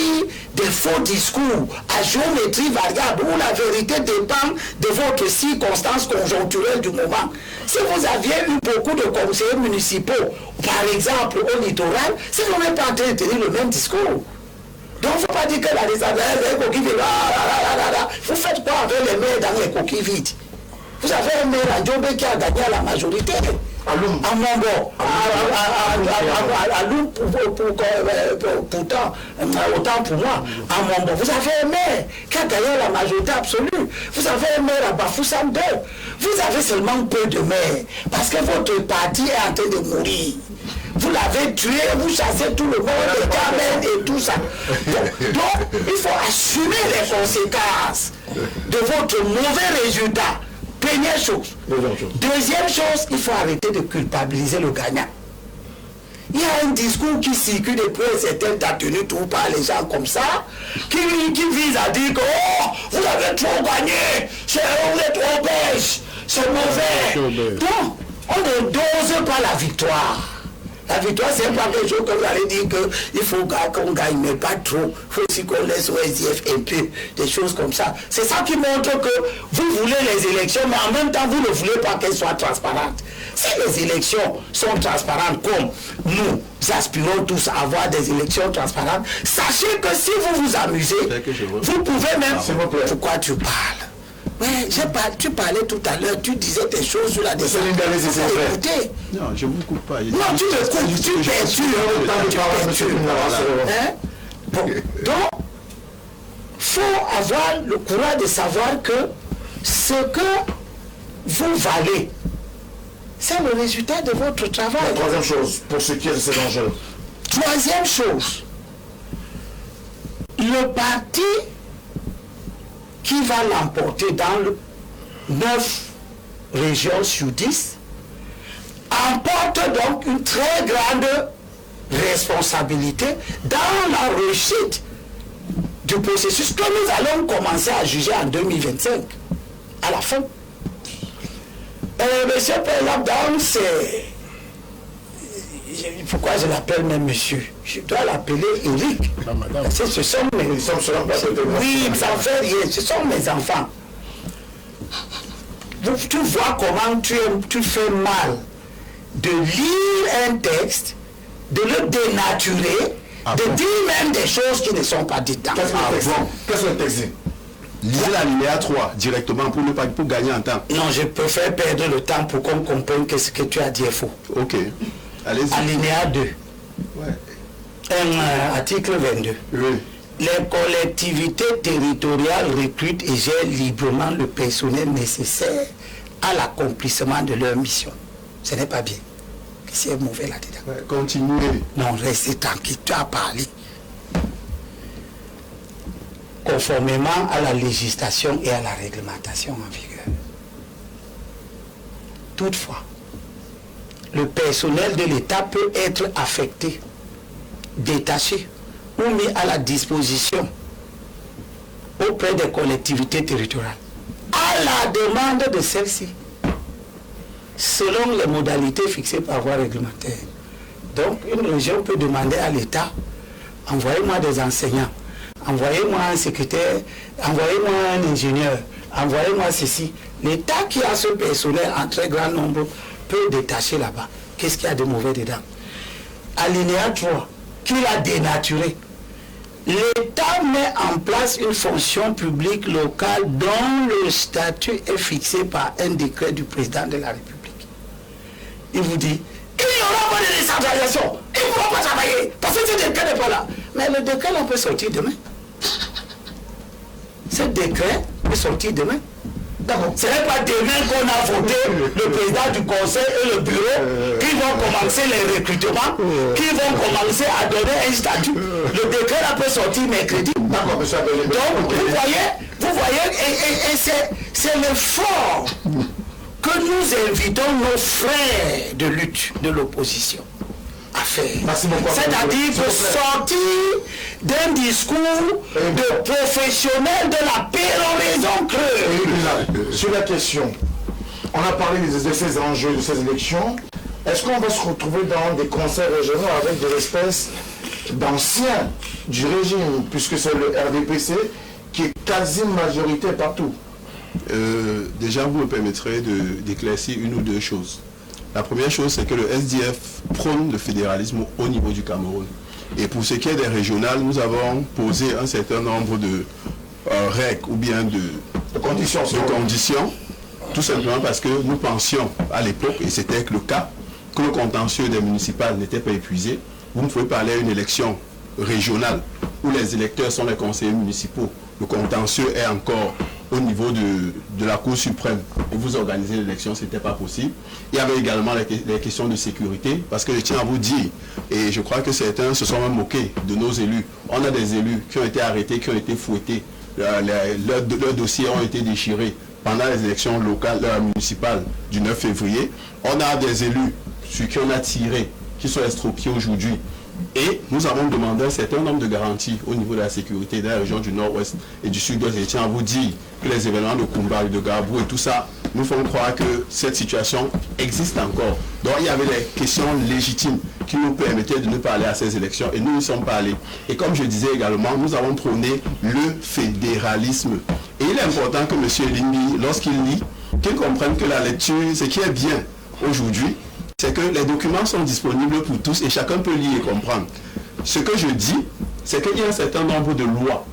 des faux discours à géométrie variable où la vérité dépend de votre circonstance conjoncturelle du moment. Si vous aviez eu beaucoup de conseillers municipaux, par exemple au littoral, si vous n'êtes pas en train de tenir le même discours. Donc il ne faut pas dire que la décentralisation est coquille vide. Vous faites quoi avec les maires dans les coquilles vides? Vous avez un maire à Djobé qui a gagné à la majorité. À Mombo, à Loum, pourtant, autant pour moi, à Mombo. Vous avez un maire qui a gagné la majorité absolue. Vous avez un maire à Bafoussam 2. Vous avez seulement peu de maires parce que votre parti est en train de mourir. Vous l'avez tué, vous chassez tout le monde, les gamins et tout ça. Donc, il faut assumer les conséquences de votre mauvais résultat. Première chose. Deuxième chose, il faut arrêter de culpabiliser le gagnant. Il y a un discours qui circule depuis un certain temps tenu tout par les gens comme ça, qui vise à dire que oh, vous avez trop gagné, vous êtes trop bêche, c'est mauvais. Donc, on ne dose pas la victoire. La victoire, c'est pas quelque chose que vous allez dire qu'il faut qu'on gagne, mais pas trop. Il faut aussi qu'on laisse au SDF un peu, des choses comme ça. C'est ça qui montre que vous voulez les élections, mais en même temps, vous ne voulez pas qu'elles soient transparentes. Si les élections sont transparentes, comme nous aspirons tous à avoir des élections transparentes, sachez que si vous vous amusez, vous pouvez même... Pourquoi tu parles? Ouais, tu parlais tout à l'heure, tu disais des choses sur la décentralisation. Non, je ne vous coupe pas. Non, tu me coupes, tu perturbes. Bon, donc, il faut avoir le courage de savoir que ce que vous valez, c'est le résultat de votre travail. La troisième chose, pour ce qui est de ces enjeux. Troisième chose, le parti qui va l'emporter dans 9 régions sur 10 emporte donc une très grande responsabilité dans la réussite du processus que nous allons commencer à juger en 2025, à la fin. Monsieur Pelabdown, c'est... Pourquoi je l'appelle même monsieur? Je dois l'appeler Eric. Ce sont mes... Oui, ça fait rien. Ce sont mes enfants. Tu vois comment tu fais mal de lire un texte, de le dénaturer, de dire même des choses qui ne sont pas dites dans le texte. Qu'est-ce que le texte dit? Lisez l'alinéa 3 directement pour gagner en temps. Non, je préfère perdre le temps pour qu'on comprenne que ce que tu as dit est faux. Ok. Allez-y. Alinéa 2. Ouais. Article 22. Oui. Les collectivités territoriales recrutent et gèrent librement le personnel nécessaire à l'accomplissement de leur mission. Ce n'est pas bien. C'est mauvais là-dedans. Ouais, continuez. Non, restez tranquille, tu as parlé. Conformément à la législation et à la réglementation en vigueur. Toutefois, le personnel de l'État peut être affecté, détaché ou mis à la disposition auprès des collectivités territoriales à la demande de celles-ci, selon les modalités fixées par voie réglementaire. Donc, une région peut demander à l'État, envoyez-moi des enseignants, envoyez-moi un secrétaire, envoyez-moi un ingénieur, envoyez-moi ceci. L'État qui a ce personnel en très grand nombre peut détacher là-bas. Qu'est-ce qu'il y a de mauvais dedans? Alinéa 3, qui l'a dénaturé. L'État met en place une fonction publique locale dont le statut est fixé par un décret du président de la République. Il vous dit, il n'y aura pas de décentralisation, ils ne pourront pas travailler, parce que ce décret n'est pas là. Mais le décret, là, peut sortir demain. Ce décret peut sortir demain. Ce n'est pas demain qu'on a voté le président du conseil et le bureau qui vont commencer les recrutements, qui vont commencer à donner un statut. Le décret là peut sortir mercredi. Donc, vous voyez, et c'est l'effort que nous invitons nos frères de lutte de l'opposition à faire. C'est-à-dire de sortir d'un discours de professionnels de la péroraison creuse. Sur la question, on a parlé de ces enjeux, de ces élections. Est-ce qu'on va se retrouver dans des conseils régionaux avec des espèces d'anciens du régime, puisque c'est le RDPC qui est quasi majoritaire partout? Déjà, vous me permettrez d'éclaircir une ou deux choses. La première chose, c'est que le SDF prône le fédéralisme au niveau du Cameroun. Et pour ce qui est des régionales, nous avons posé un certain nombre de règles ou bien de conditions, tout simplement parce que nous pensions à l'époque, et c'était le cas, que le contentieux des municipales n'était pas épuisé. Vous ne pouvez pas aller à une élection régionale où les électeurs sont les conseillers municipaux. Le contentieux est encore au niveau de la Cour suprême et vous organisez l'élection, ce n'était pas possible. Il y avait également les questions de sécurité, parce que je tiens à vous dire, et je crois que certains se sont même moqués de nos élus. On a des élus qui ont été arrêtés, qui ont été fouettés, leurs dossiers ont été déchirés pendant les élections locales, municipales du 9 février. On a des élus sur qui on a tiré, qui sont estropiés aujourd'hui. Et nous avons demandé un certain nombre de garanties au niveau de la sécurité dans la région du nord-ouest et du sud-ouest. Et je tiens à vous dire que les événements de Kumba, de Gabou et tout ça nous font croire que cette situation existe encore. Donc il y avait des questions légitimes qui nous permettaient de ne pas aller à ces élections et nous ne sommes pas allés. Et comme je disais également, nous avons prôné le fédéralisme. Et il est important que M. Limbi, lorsqu'il lit, qu'il comprenne que la lecture, ce qui est bien aujourd'hui, c'est que les documents sont disponibles pour tous et chacun peut lire et comprendre. Ce que je dis, c'est qu'il y a un certain nombre de lois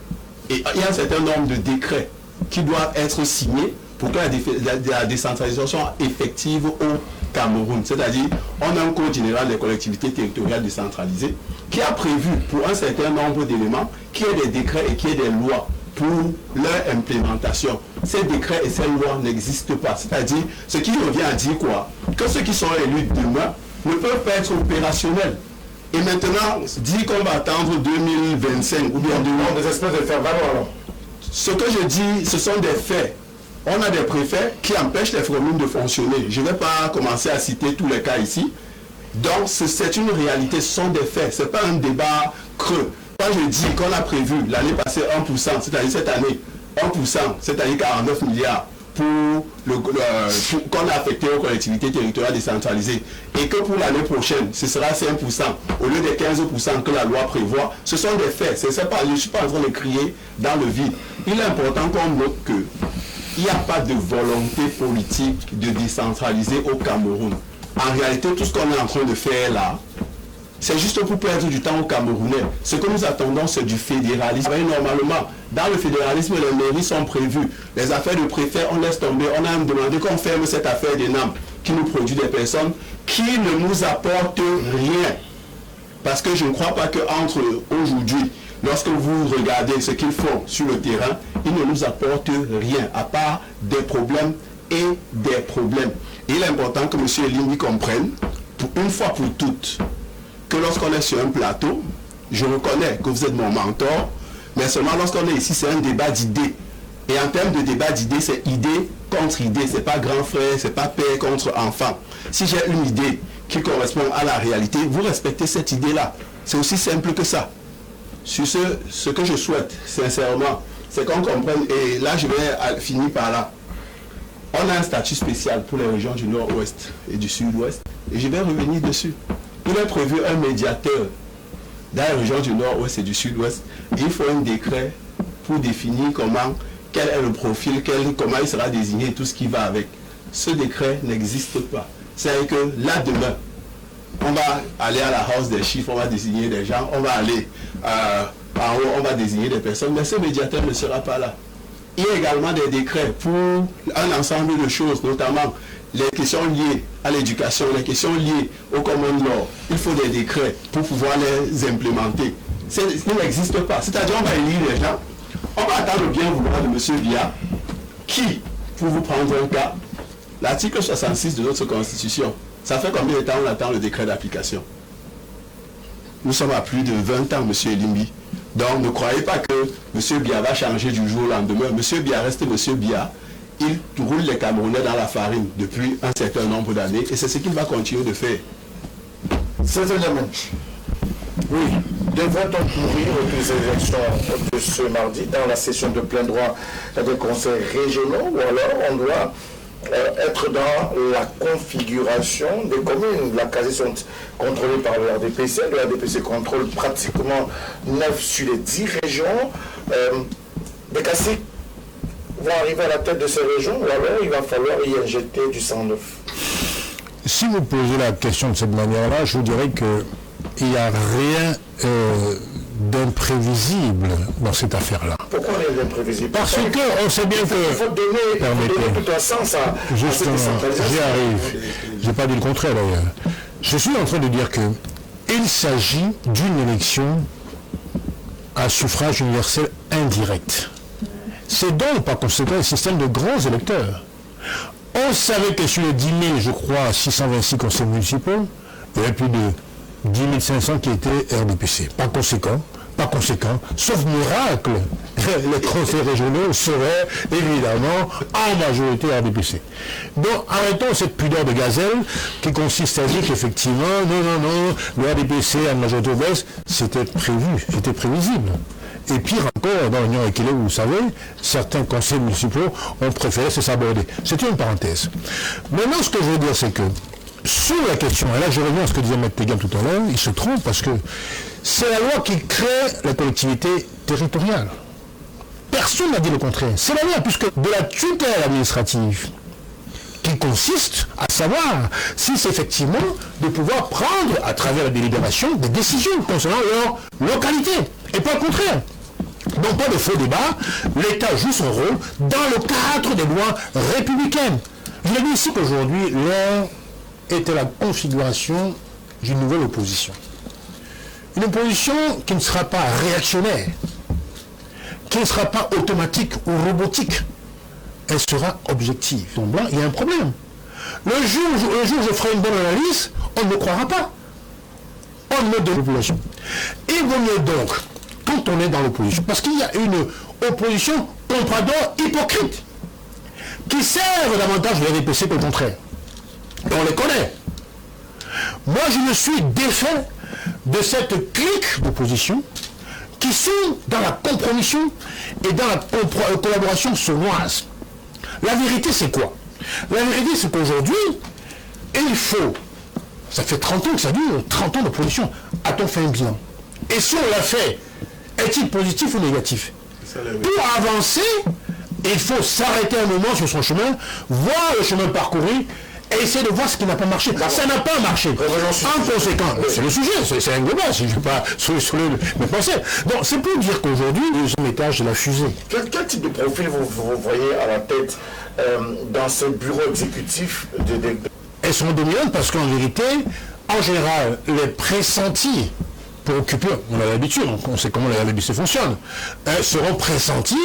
et il y a un certain nombre de décrets qui doivent être signés pour que la décentralisation soit effective au Cameroun. C'est-à-dire, on a un code général des collectivités territoriales décentralisées qui a prévu pour un certain nombre d'éléments qu'il y ait des décrets et qu'il y ait des lois pour leur implémentation. Ces décrets et ces lois n'existent pas. C'est-à-dire, ce qui revient à dire quoi? Que ceux qui sont élus demain ne peuvent pas être opérationnels. Et maintenant, dire qu'on va attendre 2025 ou bien des espèces de faire valoir alors. Ce que je dis, ce sont des faits. On a des préfets qui empêchent les communes de fonctionner. Je ne vais pas commencer à citer tous les cas ici. Donc, c'est une réalité, ce sont des faits. Ce n'est pas un débat creux. Quand je dis qu'on a prévu l'année passée 1%, c'est-à-dire cette année 1%, c'est-à-dire 49 milliards qu'on a affecté aux collectivités territoriales décentralisées et que pour l'année prochaine, ce sera 5% au lieu des 15% que la loi prévoit, ce sont des faits. Je ne suis pas en train de crier dans le vide. Il est important qu'on note qu'il n'y a pas de volonté politique de décentraliser au Cameroun. En réalité, tout ce qu'on est en train de faire là, c'est juste pour perdre du temps aux Camerounais. Ce que nous attendons, c'est du fédéralisme. Et normalement, dans le fédéralisme, les mairies sont prévues. Les affaires de préfet, on laisse tomber. On a même demandé qu'on ferme cette affaire des NAM qui nous produit des personnes qui ne nous apportent rien. Parce que je ne crois pas qu'entre aujourd'hui, lorsque vous regardez ce qu'ils font sur le terrain, ils ne nous apportent rien, à part des problèmes et des problèmes. Et il est important que M. Limbi comprenne, une fois pour toutes, que lorsqu'on est sur un plateau, je reconnais que vous êtes mon mentor, mais seulement lorsqu'on est ici, c'est un débat d'idées. Et en termes de débat d'idées, c'est idée contre idée. Ce n'est pas grand frère, ce n'est pas père contre enfant. Si j'ai une idée qui correspond à la réalité, vous respectez cette idée-là. C'est aussi simple que ça. Sur ce que je souhaite, sincèrement, c'est qu'on comprenne, et là je vais finir par là. On a un statut spécial pour les régions du nord-ouest et du sud-ouest, et je vais revenir dessus. Il est prévu un médiateur dans les régions du nord-ouest et du sud-ouest. Il faut un décret pour définir quel est le profil, comment il sera désigné et tout ce qui va avec. Ce décret n'existe pas. C'est-à-dire que là, demain, on va aller à la hausse des chiffres, on va désigner des gens, on va aller en haut, on va désigner des personnes, mais ce médiateur ne sera pas là. Il y a également des décrets pour un ensemble de choses, notamment les questions liées à l'éducation, les questions liées au common law. Il faut des décrets pour pouvoir les implémenter. Il n'existe pas. C'est-à-dire on va élire les gens, on va attendre le bien vouloir de M. Via, qui, pour vous prendre un cas, l'article 66 de notre Constitution, ça fait combien de temps on attend le décret d'application? Nous sommes à plus de 20 ans, M. Limbi. Donc ne croyez pas que M. Biya va changer du jour au lendemain. M. Biya reste M. Biya. Il roule les Camerounais dans la farine depuis un certain nombre d'années et c'est ce qu'il va continuer de faire. C'est un oui, devrait-on courir aux élections de ce mardi dans la session de plein droit des conseils régionaux ou alors on doit être dans la configuration des communes? La CASI sont contrôlées par le RDPC. Le RDPC contrôle pratiquement 9 sur les 10 régions. Des CASI vont arriver à la tête de ces régions ou alors il va falloir y injecter du sang neuf? Si vous posez la question de cette manière-là, je vous dirais qu'il n'y a rien d'imprévisible dans cette affaire-là. Pourquoi rien d'imprévisible? Parce qu'on sait bien que... Il faut donner tout un sens à justement, j'y arrive. Je n'ai pas dit le contraire d'ailleurs. Je suis en train de dire qu'il s'agit d'une élection à suffrage universel indirect. C'est donc par conséquent un système de grands électeurs. On savait que sur les 10 000, je crois, 626 conseils municipaux, il y avait plus de 10 500 qui étaient RDPC. Par conséquent, sauf miracle, les conseils régionaux seraient évidemment en majorité RDPC. Donc arrêtons cette pudeur de gazelle qui consiste à dire qu'effectivement, non, le RDPC à une majorité baisse, c'était prévu, c'était prévisible. Et pire encore, dans l'Union équilibrée, vous savez, certains conseils municipaux ont préféré se saborder. C'est une parenthèse. Maintenant, ce que je veux dire, c'est que, sur la question, et là je reviens à ce que disait M. Tegan tout à l'heure, il se trompe parce que c'est la loi qui crée la collectivité territoriale. Personne n'a dit le contraire. C'est la loi, puisque de la tutelle administrative, qui consiste à savoir si c'est effectivement de pouvoir prendre, à travers la délibération, des décisions concernant leur localité, et pas le contraire. Donc pas de faux débat, l'État joue son rôle dans le cadre des lois républicaines. Je l'ai dit ici qu'aujourd'hui, l'heure était la configuration d'une nouvelle opposition. Une opposition qui ne sera pas réactionnaire, qui ne sera pas automatique ou robotique. Elle sera objective. Donc là, il y a un problème. Le jour où je ferai une bonne analyse, on ne me croira pas. On me de l'opposition. Il vaut mieux donc, quand on est dans l'opposition, parce qu'il y a une opposition comprador hypocrite, qui sert davantage le RDPC que le contraire. Et on les connaît. Moi, je me suis défait de cette clique d'opposition qui sont dans la compromission et dans la collaboration sournoise. La vérité, c'est quoi? La vérité, c'est qu'aujourd'hui, il faut, ça fait 30 ans que ça dure, 30 ans d'opposition, a-t-on fait un bilan? Et si on l'a fait, est-il positif ou négatif? Pour avancer, il faut s'arrêter un moment sur son chemin, voir le chemin parcouru, et essayer de voir ce qui n'a pas marché. Ça n'a pas marché. En conséquent, c'est le sujet, c'est un global, si je ne vais pas soulever mes pensées. Donc c'est pour dire qu'aujourd'hui, le deuxième étage de la fusée. Quel type de profil vous voyez à la tête dans ce bureau exécutif Elles sont dominantes parce qu'en vérité, en général, les pressentis pour occuper, on a l'habitude, on sait comment la RDPC fonctionne, seront pressentis,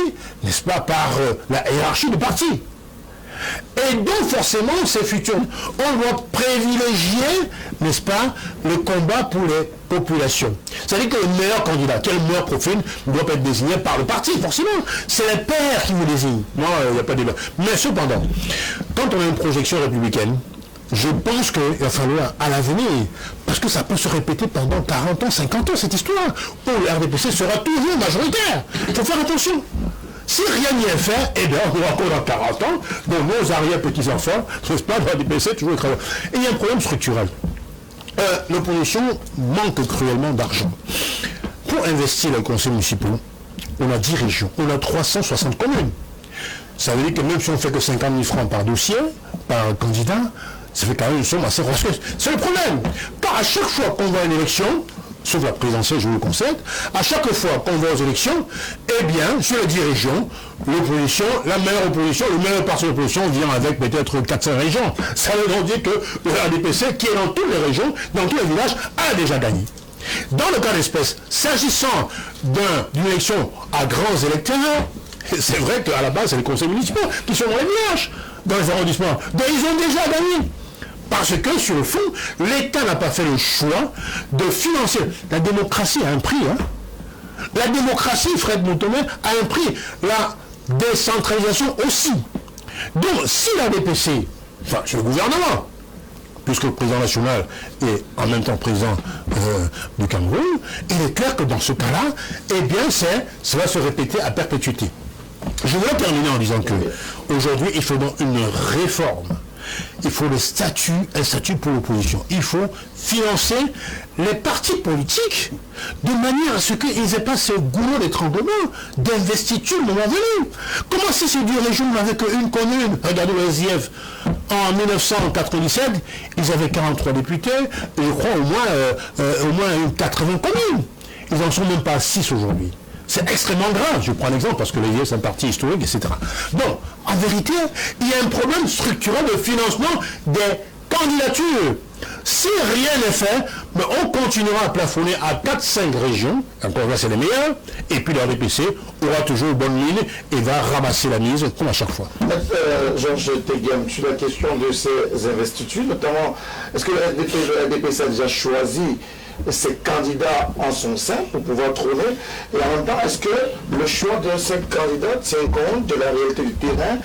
n'est-ce pas, par la hiérarchie du parti. Et donc forcément, ces futurs, on doit privilégier, n'est-ce pas, le combat pour les populations. C'est-à-dire que le meilleur candidat, quel meilleur profil, ne doit pas être désigné par le parti, forcément. C'est les pairs qui vous désignent. Non, il n'y a pas de débat. Mais cependant, quand on a une projection républicaine, je pense qu'il va falloir, à l'avenir, parce que ça peut se répéter pendant 40 ans, 50 ans, cette histoire, où le RDPC sera toujours majoritaire. Il faut faire attention. Si rien n'y est fait, eh bien, on aura encore dans 40 ans, donc nos arrière-petits-enfants, n'est-ce pas, le RDPC toujours écrasé. Et il y a un problème structurel. L'opposition manque cruellement d'argent. Pour investir dans les conseils municipaux, on a 10 régions, on a 360 communes. Ça veut dire que même si on ne fait que 50 000 francs par dossier, par candidat, ça fait quand même une somme assez rosseuse. C'est le problème. Car à chaque fois qu'on va à une élection, sauf la présidentielle, je vous le concède, à chaque fois qu'on va aux élections, eh bien, sur les 10 régions, l'opposition, la meilleure opposition, le meilleur parti de l'opposition vient avec peut-être 400 régions. Ça veut donc dire que le RDPC, qui est dans toutes les régions, dans tous les villages, a déjà gagné. Dans le cas d'espèce, s'agissant d'une élection à grands électeurs, c'est vrai qu'à la base, c'est les conseils municipaux qui sont dans les villages, dans les arrondissements. Donc ils ont déjà gagné. Parce que, sur le fond, l'État n'a pas fait le choix de financer. La démocratie a un prix. Hein. La démocratie, Fred Moutomé, a un prix. La décentralisation aussi. Donc, si la DPC, enfin, c'est le gouvernement, puisque le président national est en même temps président du Cameroun, il est clair que dans ce cas-là, eh bien, ça va se répéter à perpétuité. Je voudrais terminer en disant que aujourd'hui, il faut donc une réforme. Il faut un statut pour l'opposition. Il faut financer les partis politiques de manière à ce qu'ils n'aient pas ce goulot d'étranglement d'investiture au moment venu. Comment si c'est du régime n'avait qu'une commune? Regardez le SIF. En 1997, ils avaient 43 députés, et je crois au moins 80 communes. Ils n'en sont même pas à 6 aujourd'hui. C'est extrêmement grave. Je prends l'exemple parce que le IS est un parti historique, etc. Donc, en vérité, il y a un problème structurel de financement des candidatures. Si rien n'est fait, mais on continuera à plafonner à 4-5 régions, encore là c'est les meilleurs, et puis la RDPC aura toujours une bonne ligne et va ramasser la mise comme à chaque fois. Georges Teguem, sur la question de ces investitures, notamment, est-ce que la RDPC a déjà choisi ses candidats en son sein pour pouvoir trôner, et en même temps, est-ce que le choix de ces candidats tient compte de la réalité du terrain,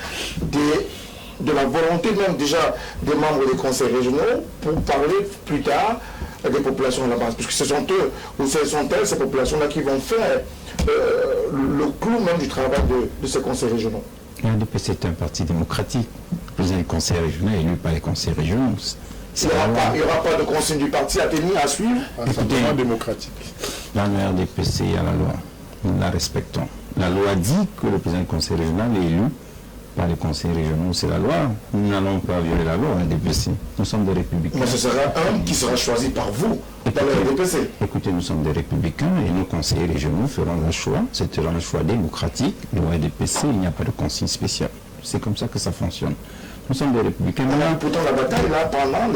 de la volonté même déjà des membres des conseils régionaux pour parler plus tard des populations de la base, puisque ce sont eux ou ce sont elles, ces populations-là, qui vont faire le clou même du travail de ces conseils régionaux. La RDPC est un parti démocratique. Le président du conseil régional élu par les conseils régionaux. Il n'y aura pas de consigne du parti à tenir, à suivre. Écoutez, démocratique. Dans le RDPC, il y a la loi. Nous la respectons. La loi dit que le président du conseil régional est élu par les conseils régionaux. C'est la loi. Nous n'allons pas violer la loi au RDPC. Nous sommes des républicains. Mais ce sera un qui sera choisi par vous, par le RDPC. Écoutez, nous sommes des républicains et nos conseillers régionaux feront le choix. C'est un choix démocratique. Le RDPC, il n'y a pas de consigne spéciale. C'est comme ça que ça fonctionne. Nous sommes des républicains. Pourtant, la bataille, là, pendant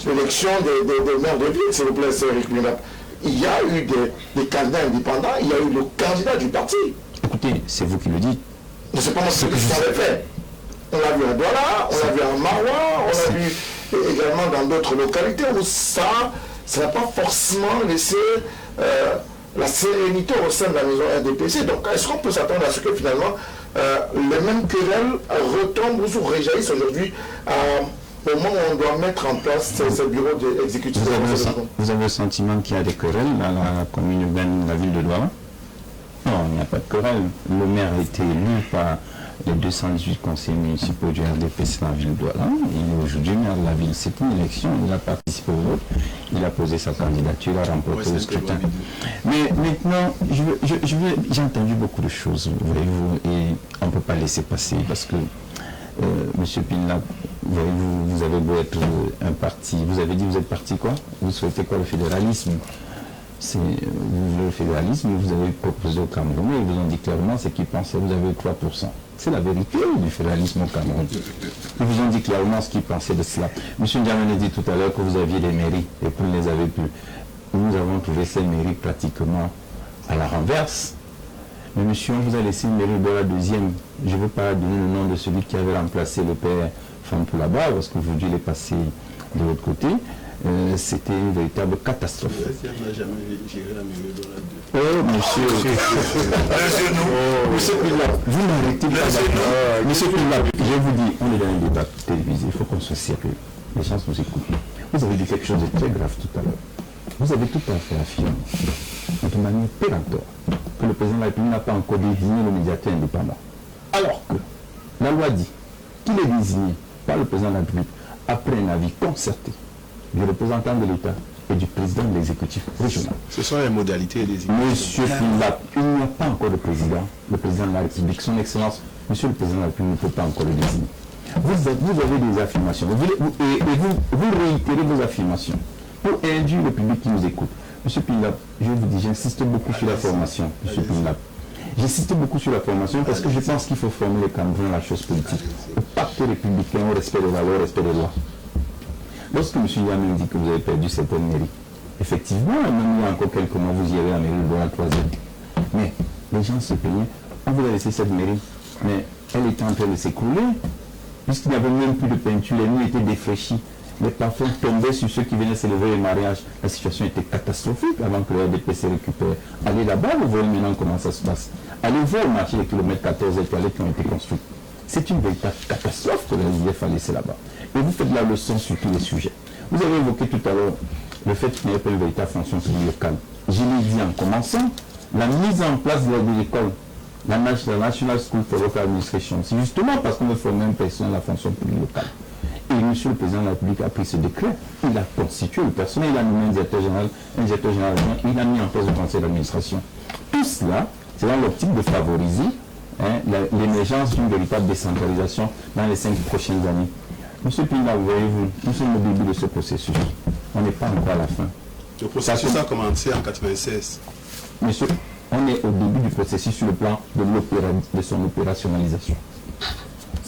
l'élection des maires de ville, s'il vous plaît, c'est Eric Lunap, il y a eu des candidats indépendants, il y a eu le candidat du parti. Écoutez, c'est vous qui le dites. Je ne sais pas moi ce que ça avait fait. On l'a vu à Douala, on l'a vu à Maroua, on l'a vu également dans d'autres localités où ça n'a pas forcément laissé la sérénité au sein de la maison RDPC. Donc, est-ce qu'on peut s'attendre à ce que finalement les mêmes querelles retombent ou réjaillissent aujourd'hui au moment où on doit mettre en place ce bureau exécutif? Vous avez le sentiment qu'il y a des querelles dans la commune urbaine de la ville de Douala? Non, il n'y a pas de querelle. Le maire a été élu par les 218 conseillers municipaux du RDPC dans la ville de Douala. Il est aujourd'hui maire de la ville. C'est une élection, il a participé au vote, il a posé sa candidature, il a remporté le scrutin. Mais maintenant, j'ai entendu beaucoup de choses, voyez-vous, et on ne peut pas laisser passer parce que Monsieur Pinlap, vous avez beau être un parti, vous avez dit vous êtes parti quoi? Vous souhaitez quoi? Le fédéralisme? Vous voulez le fédéralisme, vous avez proposé au Cameroun, et ils vous ont dit clairement ce qu'ils pensaient, vous avez 3%. C'est la vérité du fédéralisme au Cameroun. Ils vous ont dit clairement ce qu'ils pensaient de cela. M. Ndiamene dit tout à l'heure que vous aviez des mairies et que vous ne les avez plus. Nous avons trouvé ces mairies pratiquement à la renverse. Mais monsieur, on vous a laissé une mairie de la deuxième. Je ne veux pas donner le nom de celui qui avait remplacé le père Fantou là-bas, parce qu'aujourd'hui il est passé de l'autre côté. C'était une véritable catastrophe. Oh, monsieur. Monsieur Pinlap, vous n'arrêtez pas. Monsieur Pinlap, je vous dis, on est dans un débat télévisé, il faut qu'on soit sérieux. Les gens nous écoutent. Vous avez dit quelque chose de très grave tout à l'heure. Vous avez tout à fait affirmé, de manière péremptoire, que le président de la République n'a pas encore désigné le médiateur indépendant. Alors que la loi dit qu'il est désigné par le président de la République après un avis concerté du représentant de l'État et du président de l'exécutif régional. Ce sont les modalités des Monsieur Pinlap, il n'y a pas encore de président, le président de la République. Son Excellence, Monsieur le président de la République ne peut pas encore le désigner. Vous avez des affirmations, vous réitérez vos affirmations pour induire le public qui nous écoute. Monsieur Pinlap, je vous dis, j'insiste beaucoup sur la formation, Monsieur Pinlap. J'insiste beaucoup sur la formation parce que je pense qu'il faut former les Camerounais à la chose politique. Au pacte républicain, au respect des valeurs, au respect des lois. Lorsque M. Yamé dit que vous avez perdu certaines mairies, effectivement, même il y a encore quelques mois, vous y avez la mairie de la troisième. Mais les gens se plaignaient, on vous a laissé cette mairie, mais elle était en train de s'écrouler, puisqu'il n'y avait même plus de peinture, les murs étaient défraîchis. les plafonds tombaient sur ceux qui venaient célébrer les mariages. La situation était catastrophique avant que le RDP se récupère. Allez là-bas, vous voyez maintenant comment ça se passe. Allez voir le marché des kilomètres 14 étoilés qui ont été construits. C'est une véritable catastrophe que la SDF a laissé là-bas. Et vous faites la leçon sur tous les sujets. Vous avez évoqué tout à l'heure le fait qu'il n'y ait pas une véritable fonction publique locale. Je l'ai dit en commençant, la mise en place de l'école, la National School for Local Administration, c'est justement parce qu'on veut former une personne à la fonction publique locale. Et M. le Président de la République a pris ce décret, il a constitué le personnel, il a nommé un directeur général, il a mis en place le conseil d'administration. Tout cela, c'est dans l'optique de favoriser l'émergence d'une véritable décentralisation dans les 5 prochaines années. Monsieur Pina, voyez-vous, nous sommes au début de ce processus. On n'est pas encore à la fin. Le processus a commencé en 1996. Monsieur, on est au début du processus sur le plan de son opérationnalisation.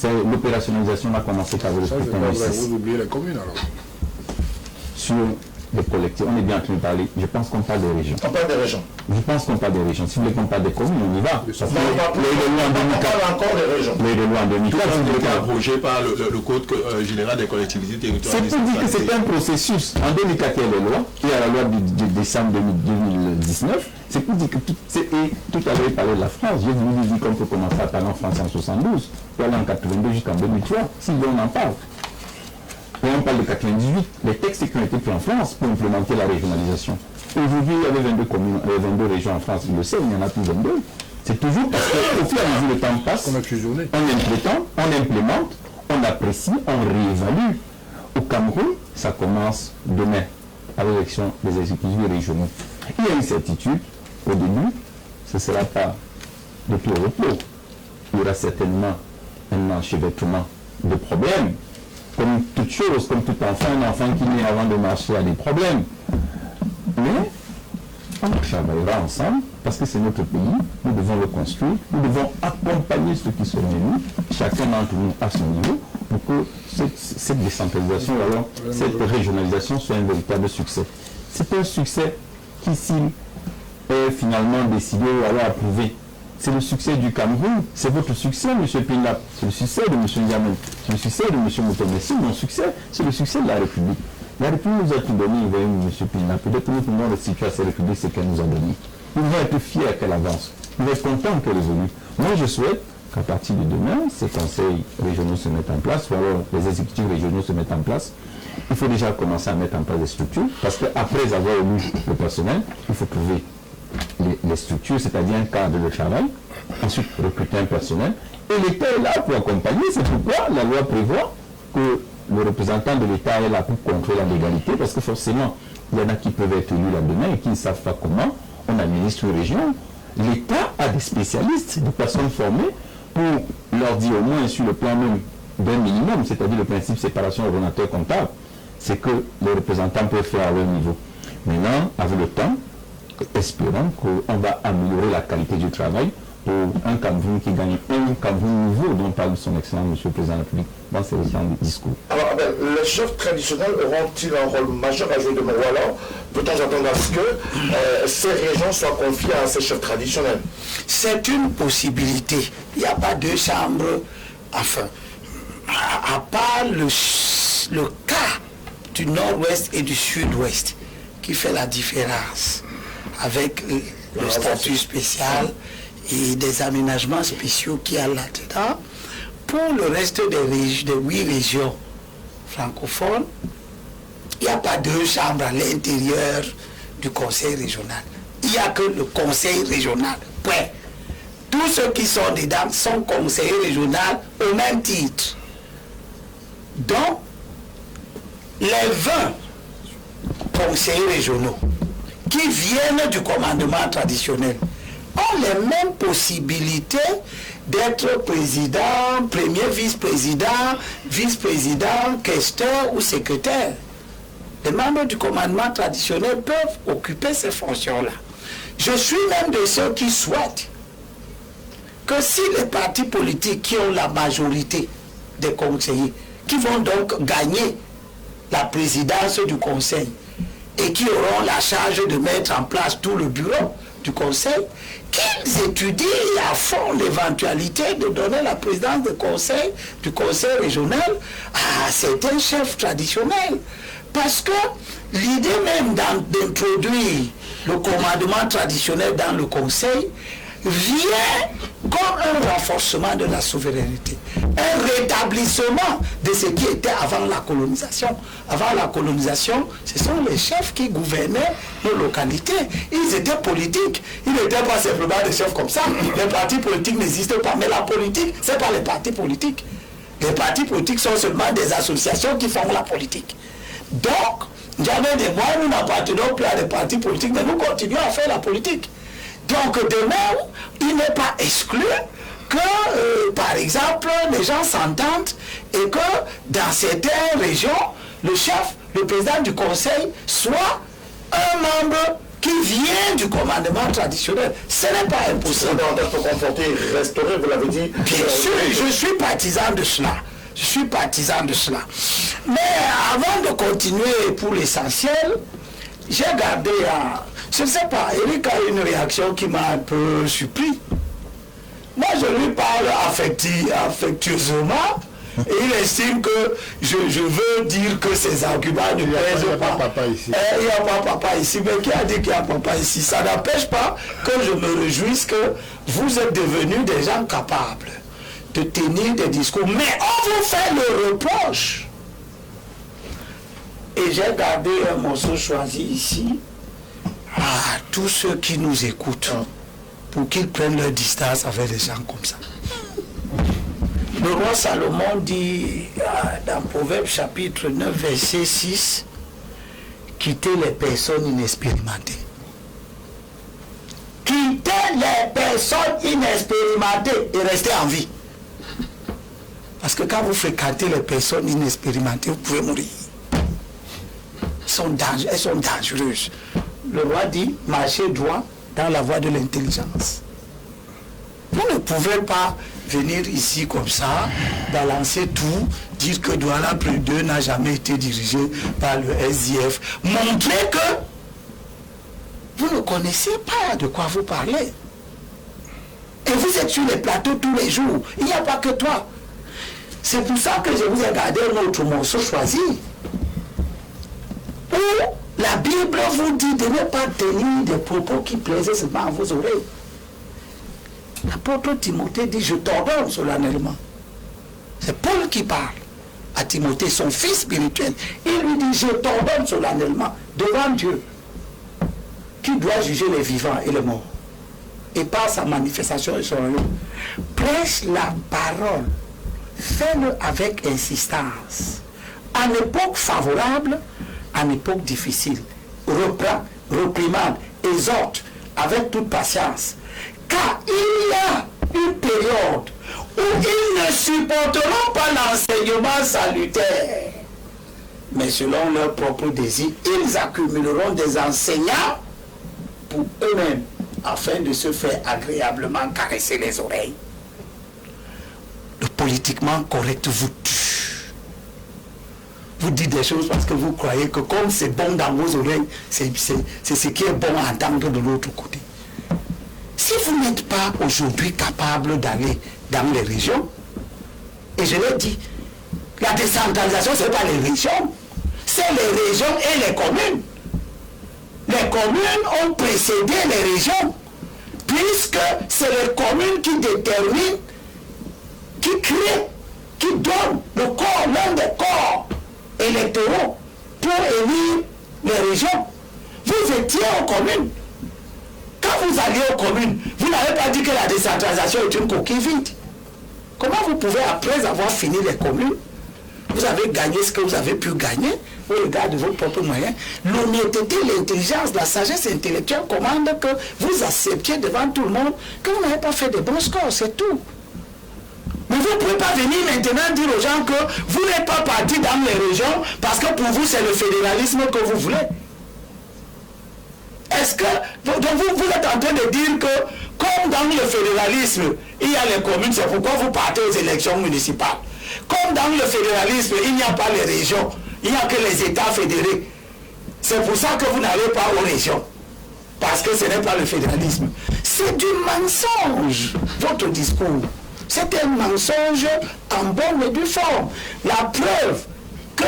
L'opérationnalisation a commencé par le scrutin du 6. Vous oubliez les communes alors. Sur les collectifs, on est bien en train de parler. Je pense qu'on parle des régions. On parle des régions. Je pense qu'on parle des régions. Si vous voulez qu'on parle des communes, on y va. On parle encore des régions. Mais de loi en 2004, Vous êtes abrogé par le Code général des collectivités territoriales. c'est pour dire que c'est un processus. En 2004, il y a les lois. Il y a la loi de décembre 2019. C'est pour dire que tout à l'heure, il parlait de la France. Je vous ai dit qu'on peut commencer à parler en France en 72, pour aller en 82 jusqu'en 2003, si on en parle. Et on parle de 98, les textes qui ont été pris en France pour implémenter la régionalisation. Aujourd'hui, il y avait 22 communes, 22 régions en France, vous le savez, il n'y en a plus 22. C'est toujours parce qu'au fur et à mesure le temps passe, On a fusionné. on implémente, on apprécie, on réévalue. Au Cameroun, ça commence demain, à l'élection des exécutifs régionaux. Il y a une certitude, au début, ce ne sera pas de tout repos. Il y aura certainement un enchevêtrement de problèmes. Comme toute chose, comme tout enfant, un enfant qui naît avant de marcher a des problèmes. Mais on travaillera ensemble parce que c'est notre pays, nous devons le construire, nous devons accompagner ceux qui sont venus, chacun d'entre nous à son niveau, pour que cette décentralisation, alors, cette régionalisation soit un véritable succès. C'est un succès qui, s'il est finalement décidé ou alors approuvé, c'est le succès du Cameroun, c'est votre succès, M. Pina, c'est le succès de M. Ndiamé, c'est le succès de M. Moutomé, c'est mon succès, c'est le succès de la République. La République nous a tout donné, vous voyez, M. Pina, peut-être que nous pouvons restituer à cette République ce qu'elle nous a donné. Nous devons être fiers qu'elle avance, nous devons être contents qu'elle évolue. Moi, je souhaite qu'à partir de demain, ces conseils régionaux se mettent en place, ou alors les exécutifs régionaux se mettent en place. Il faut déjà commencer à mettre en place des structures, parce qu'après avoir élu le personnel, il faut trouver les structures, c'est-à-dire un cadre de travail, ensuite recruter un personnel, et l'État est là pour accompagner. C'est pourquoi la loi prévoit que le représentant de l'État est là pour contrôler la légalité, parce que forcément, il y en a qui peuvent être élus là-dedans et qui ne savent pas comment on administre une région. L'État a des spécialistes, des personnes formées, pour leur dire au moins sur le plan même d'un minimum, c'est-à-dire le principe séparation ordonnateur-comptable, c'est que les représentants peuvent faire à leur niveau. Maintenant, avec le temps, espérons qu'on va améliorer la qualité du travail pour un Cameroun qui gagne un Cameroun nouveau dont parle son excellent M. le Président de la République dans ses récents discours. Alors, les chefs traditionnels auront-ils un rôle majeur à jouer demain? Ou alors, peut-on s'attendre à ce que ces régions soient confiées à ces chefs traditionnels? C'est une possibilité. Il n'y a pas deux chambres, enfin, à part le cas du nord-ouest et du sud-ouest qui fait la différence avec le statut spécial et des aménagements spéciaux qu'il y a là-dedans. Pour le reste des 8 régions francophones, il n'y a pas deux chambres à l'intérieur du conseil régional. Il n'y a que le conseil régional. Point. Tous ceux qui sont dedans sont conseillers régionaux au même titre. Donc, les 20 conseillers régionaux qui viennent du commandement traditionnel ont les mêmes possibilités d'être président, premier vice-président, vice-président, questeur ou secrétaire. Les membres du commandement traditionnel peuvent occuper ces fonctions-là. Je suis même de ceux qui souhaitent que si les partis politiques qui ont la majorité des conseillers, qui vont donc gagner la présidence du conseil et qui auront la charge de mettre en place tout le bureau, du Conseil, qu'ils étudient à fond l'éventualité de donner la présidence du Conseil régional à certains chefs traditionnels. Parce que l'idée même d'introduire le commandement traditionnel dans le Conseil vient comme un renforcement de la souveraineté, un rétablissement de ce qui était avant la colonisation. Avant la colonisation, ce sont les chefs qui gouvernaient nos localités. Ils étaient politiques. Ils n'étaient pas simplement des chefs comme ça. Les partis politiques n'existent pas. Mais la politique, ce n'est pas les partis politiques. Les partis politiques sont seulement des associations qui font la politique. Donc, jamais de moi, nous n'appartenons plus à des partis politiques, mais nous continuons à faire la politique. Donc, demain, il n'est pas exclu que, par exemple, les gens s'entendent et que dans certaines régions, le chef, le président du conseil, soit un membre qui vient du commandement traditionnel. Ce n'est pas impossible. D'être conforté, restaurer, vous l'avez dit. Bien sûr, je suis partisan de cela. Je suis partisan de cela. Mais avant de continuer pour l'essentiel, j'ai gardé à... Je ne sais pas, Eric a une réaction qui m'a un peu surpris. Moi, je lui parle affectueusement et il estime que je veux dire que ses arguments ne pèsent pas. Il n'y a pas papa ici. Mais qui a dit qu'il y a papa ici? Ça n'empêche pas que je me réjouisse que vous êtes devenus des gens capables de tenir des discours. Mais on vous fait le reproche. Et j'ai gardé un morceau choisi ici à tous ceux qui nous écoutent pour qu'ils prennent leur distance avec des gens comme ça. Le roi Salomon dit dans Proverbe chapitre 9 verset 6, quittez les personnes inexpérimentées. Quittez les personnes inexpérimentées et restez en vie. Parce que quand vous fréquentez les personnes inexpérimentées, vous pouvez mourir. Elles sont dangereuses. Le roi dit, marchez droit dans la voie de l'intelligence. Vous ne pouvez pas venir ici comme ça, balancer tout, dire que Douala plus 2 n'a jamais été dirigé par le SDF. Montrez que vous ne connaissez pas de quoi vous parlez. Et vous êtes sur les plateaux tous les jours. Il n'y a pas que toi. C'est pour ça que je vous ai gardé un autre morceau choisi. Où la Bible vous dit de ne pas tenir des propos qui plaisaient seulement à vos oreilles. L'apôtre Timothée dit, je t'ordonne solennellement. C'est Paul qui parle à Timothée, son fils spirituel. Il lui dit, je t'ordonne solennellement devant Dieu, qui doit juger les vivants et les morts. Et par sa manifestation et son royaume, prêche la parole. Fais-le avec insistance. En époque favorable, en époque difficile. Reprends, reprimande, exhorte avec toute patience. Car il y a une période où ils ne supporteront pas l'enseignement salutaire. Mais selon leur propre désir, ils accumuleront des enseignants pour eux-mêmes, afin de se faire agréablement caresser les oreilles. Le politiquement correct vous tue. Vous dites des choses parce que vous croyez que comme c'est bon dans vos oreilles, c'est ce qui est bon à entendre de l'autre côté. Si vous n'êtes pas aujourd'hui capable d'aller dans les régions, et je l'ai dit, la décentralisation, ce n'est pas les régions, c'est les régions et les communes. Les communes ont précédé les régions, puisque c'est les communes qui déterminent, qui créent, qui donnent le corps, l'un des corps électoraux pour élire les régions. Vous étiez aux communes. Quand vous alliez aux communes, vous n'avez pas dit que la décentralisation est une coquille vide. Comment vous pouvez, après avoir fini les communes, vous avez gagné ce que vous avez pu gagner au regard de vos propres moyens? L'honnêteté, l'intelligence, la sagesse intellectuelle commande que vous acceptiez devant tout le monde que vous n'avez pas fait de bons scores, c'est tout. Mais vous ne pouvez pas venir maintenant dire aux gens que vous n'êtes pas parti dans les régions parce que pour vous c'est le fédéralisme que vous voulez. Est-ce que donc vous êtes en train de dire que comme dans le fédéralisme il y a les communes, c'est pourquoi vous partez aux élections municipales? Comme dans le fédéralisme il n'y a pas les régions, il n'y a que les États fédérés, c'est pour ça que vous n'allez pas aux régions? parce que ce n'est pas le fédéralisme. C'est du mensonge, votre discours. C'est un mensonge en bonne et due forme. La preuve que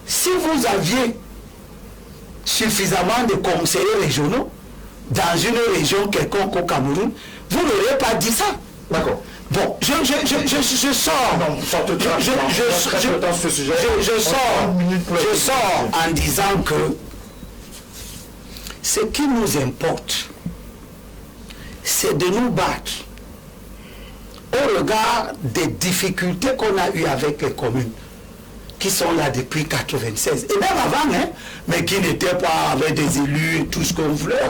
si vous aviez suffisamment de conseillers régionaux dans une région quelconque au Cameroun, vous n'auriez pas dit ça. D'accord. Bon, je sors. Non, je sors en disant que ce qui nous importe, c'est de nous battre au regard des difficultés qu'on a eues avec les communes qui sont là depuis 1996 et même avant, hein, mais qui n'étaient pas avec des élus et tout ce qu'on voulait.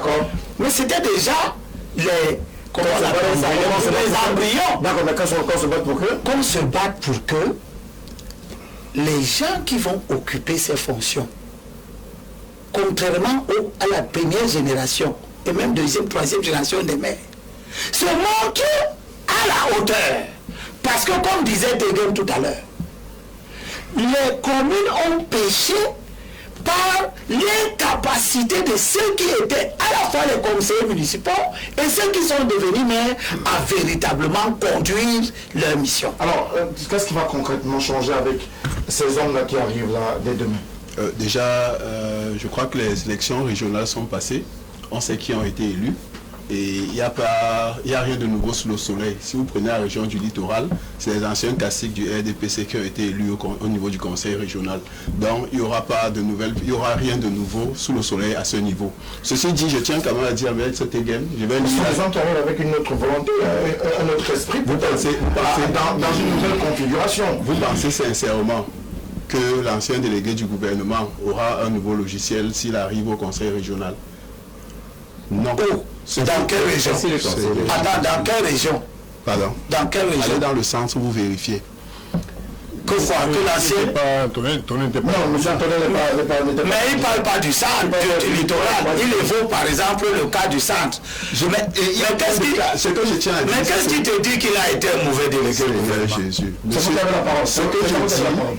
Mais c'était déjà les embryons. D'accord, mais qu'on se batte pour que qu'on se batte pour que les gens qui vont occuper ces fonctions, contrairement à la première génération et même deuxième, troisième génération des maires, se montrent à la hauteur. Parce que comme disait Tegem tout à l'heure, les communes ont péché par l'incapacité de ceux qui étaient à la fois les conseillers municipaux et ceux qui sont devenus maires à véritablement conduire leur mission. Alors, qu'est-ce qui va concrètement changer avec ces hommes-là qui arrivent là dès demain? Déjà, je crois que les élections régionales sont passées. On sait qui ont été élus. Et il n'y a rien de nouveau sous le soleil. Si vous prenez la région du littoral, c'est les anciens caciques du RDPC qui ont été élus au niveau du conseil régional. Donc il n'y aura pas de nouvelles, il n'y aura rien de nouveau sous le soleil à ce niveau. Ceci dit, je tiens quand même à dire avec ce Tegem, je vais lire les gens qui arrivent avec une autre volonté, un autre esprit. Vous pensez dans une nouvelle configuration. Vous pensez sincèrement que l'ancien délégué du gouvernement aura un nouveau logiciel s'il arrive au conseil régional? Non. Dans quelle région? Dans quelle région? Pardon? Dans quelle région? Allez dans le centre où vous vérifiez. Que quoi? Que l'ancien... Non, monsieur Antonin n'est pas... Mais il ne parle pas du centre, du littoral. Il évoque par exemple le cas du centre. Mais qu'est-ce qui te dit qu'il a été un mauvais délégué? Jésus.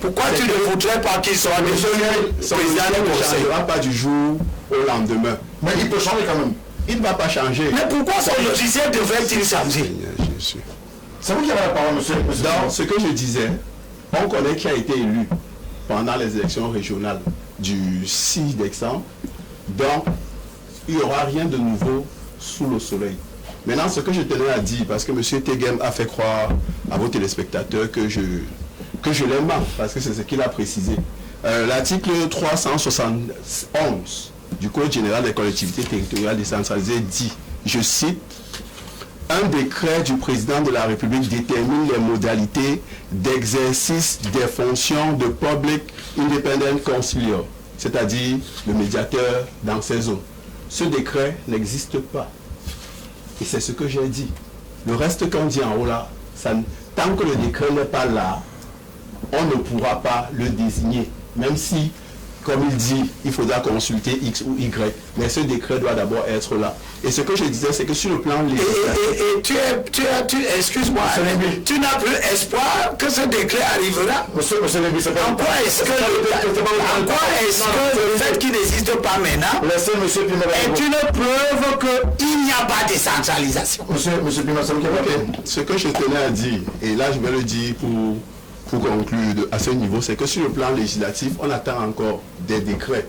Pourquoi tu ne voudrais pas qu'il soit devenu président du conseil? Il ne changera pas du jour au lendemain. Mais il peut changer quand même. Il ne va pas changer. Mais pourquoi son logiciel devrait-il changer? C'est vous qui avez la parole, monsieur. Dans ce que je disais, on connaît qui a été élu pendant les élections régionales du 6 décembre. Donc, il n'y aura rien de nouveau sous le soleil. Maintenant, ce que je tenais à dire, parce que M. Tegem a fait croire à vos téléspectateurs que je l'aime mal, parce que c'est ce qu'il a précisé. L'article 371 du Code général des collectivités territoriales décentralisées dit, je cite, un décret du président de la République détermine les modalités d'exercice des fonctions de Public Independent Conciliar, c'est-à-dire le médiateur dans ces zones. Ce décret n'existe pas. Et c'est ce que j'ai dit. Le reste qu'on dit en haut là, tant que le décret n'est pas là, on ne pourra pas le désigner. Même si, comme il dit, il faudra consulter X ou Y. Mais ce décret doit d'abord être là. Et ce que je disais, c'est que sur le plan législatif... Excuse-moi, tu n'as plus espoir que ce décret arrivera? Monsieur Lévy, c'est pas... En quoi est-ce que le fait qu'il n'existe pas maintenant est une preuve qu'il n'y a pas de décentralisation? Monsieur Pima, ça me ce que je tenais à dire, et là je vais le dire pour conclure à ce niveau, c'est que sur le plan législatif, on attend encore des décrets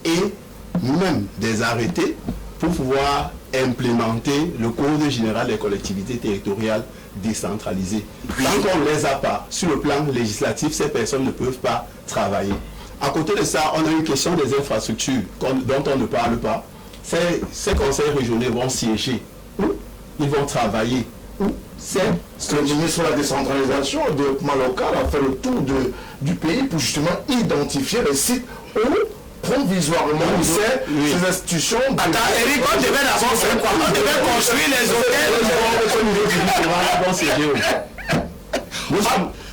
et même des arrêtés pour pouvoir implémenter le Code général des collectivités territoriales décentralisées. Tant qu'on ne les a pas sur le plan législatif, ces personnes ne peuvent pas travailler. À côté de ça, on a une question des infrastructures dont on ne parle pas. Ces conseils régionaux vont siéger, ils vont travailler. Le ministre de la décentralisation et du développement local a fait le tour du pays pour justement identifier les sites où provisoirement ces institutions... Attends, Eric, on devait d'abord faire quoi? On devait construire les hôtels.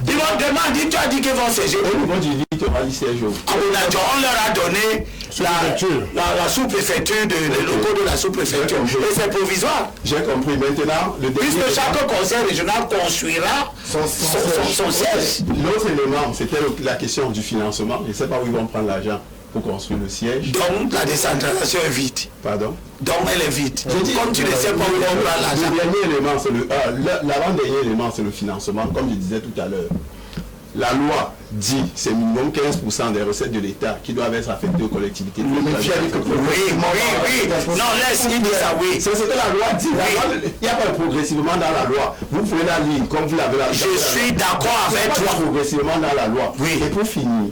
Ils vont demander, tu as dit qu'ils vont siéger. Au niveau du littoral, ils siègent. On leur a donné la sous-préfecture, les locaux de la sous-préfecture. Et c'est provisoire. J'ai compris. Maintenant, puisque chaque conseil régional construira son siège. L'autre élément, c'était la question du financement. Je ne sais pas où ils vont prendre l'argent. pour construire le siège. Donc la décentralisation est vide. Pardon? Donc elle est vide. Je dis, comme tu ne sais pas où on prend l'argent. Le dernier élément, c'est l'avant-dernier élément, c'est le financement, comme je disais tout à l'heure. La loi dit c'est minimum 15% des recettes de l'État qui doivent être affectées aux collectivités. Oui. Non, laisse il dire ça, oui. C'est ce que la loi dit. Il n'y a pas progressivement dans la loi. Vous prenez la ligne comme vous l'avez là. Je suis d'accord avec toi. Progressivement dans la loi. Oui. Et pour finir,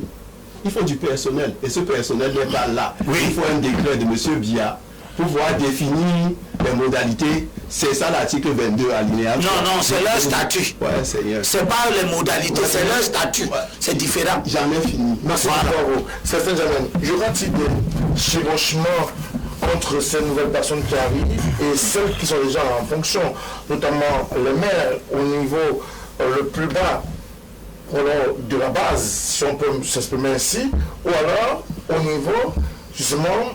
il faut du personnel. Et ce personnel n'est pas là. Oui. Il faut un décret de M. Biya pour pouvoir définir les modalités. C'est ça l'article 22 alinéa. Non, c'est leur statut. Ouais, c'est pas les modalités, c'est leur statut. Ouais. C'est différent. J'en ai fini. Merci beaucoup. Certains jamais. Y aura-t-il des chevauchements entre ces nouvelles personnes qui arrivent et celles qui sont déjà en fonction, notamment les maires au niveau le plus bas de la base, si on peut s'exprimer ainsi, ou alors au niveau justement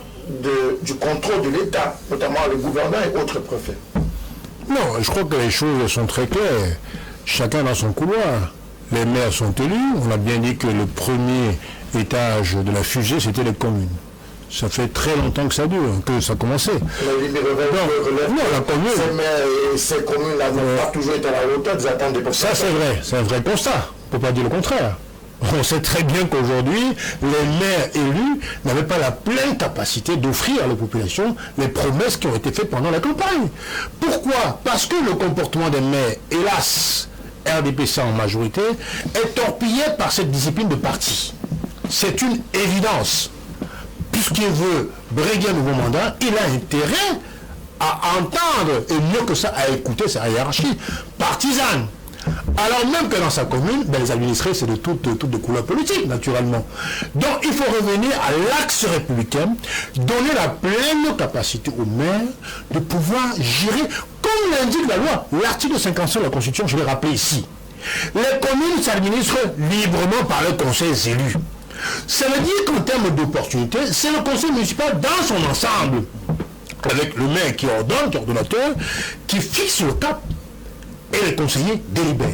du contrôle de l'État, notamment les gouverneurs et autres préfets? Non, je crois que les choses sont très claires. Chacun dans son couloir. Les maires sont élus. On a bien dit que le premier étage de la fusée, c'était les communes. Ça fait très longtemps que ça dure, que ça a commencé. La commune, ces maires et ces communes-là n'ont pas toujours été à la hauteur des attentes des populations. Ça, c'est vrai. C'est un vrai constat. On ne peut pas dire le contraire. On sait très bien qu'aujourd'hui, les maires élus n'avaient pas la pleine capacité d'offrir à la population les promesses qui ont été faites pendant la campagne. Pourquoi? Parce que le comportement des maires, hélas, RDPC en majorité, est torpillé par cette discipline de parti. C'est une évidence. Puisqu'il veut briguer un nouveau mandat, il a intérêt à entendre, et mieux que ça, à écouter sa hiérarchie partisane. Alors même que dans sa commune, les administrés, c'est de toutes de couleurs politiques, naturellement. Donc il faut revenir à l'axe républicain, donner la pleine capacité aux maires de pouvoir gérer, comme l'indique la loi, l'article 55 de la Constitution, je l'ai rappelé ici. Les communes s'administrent librement par leurs conseils élus. Ça veut dire qu'en termes d'opportunité, c'est le conseil municipal dans son ensemble, avec le maire qui ordonne, qui est ordonnateur, qui fixe le cap. Et les conseillers délibèrent.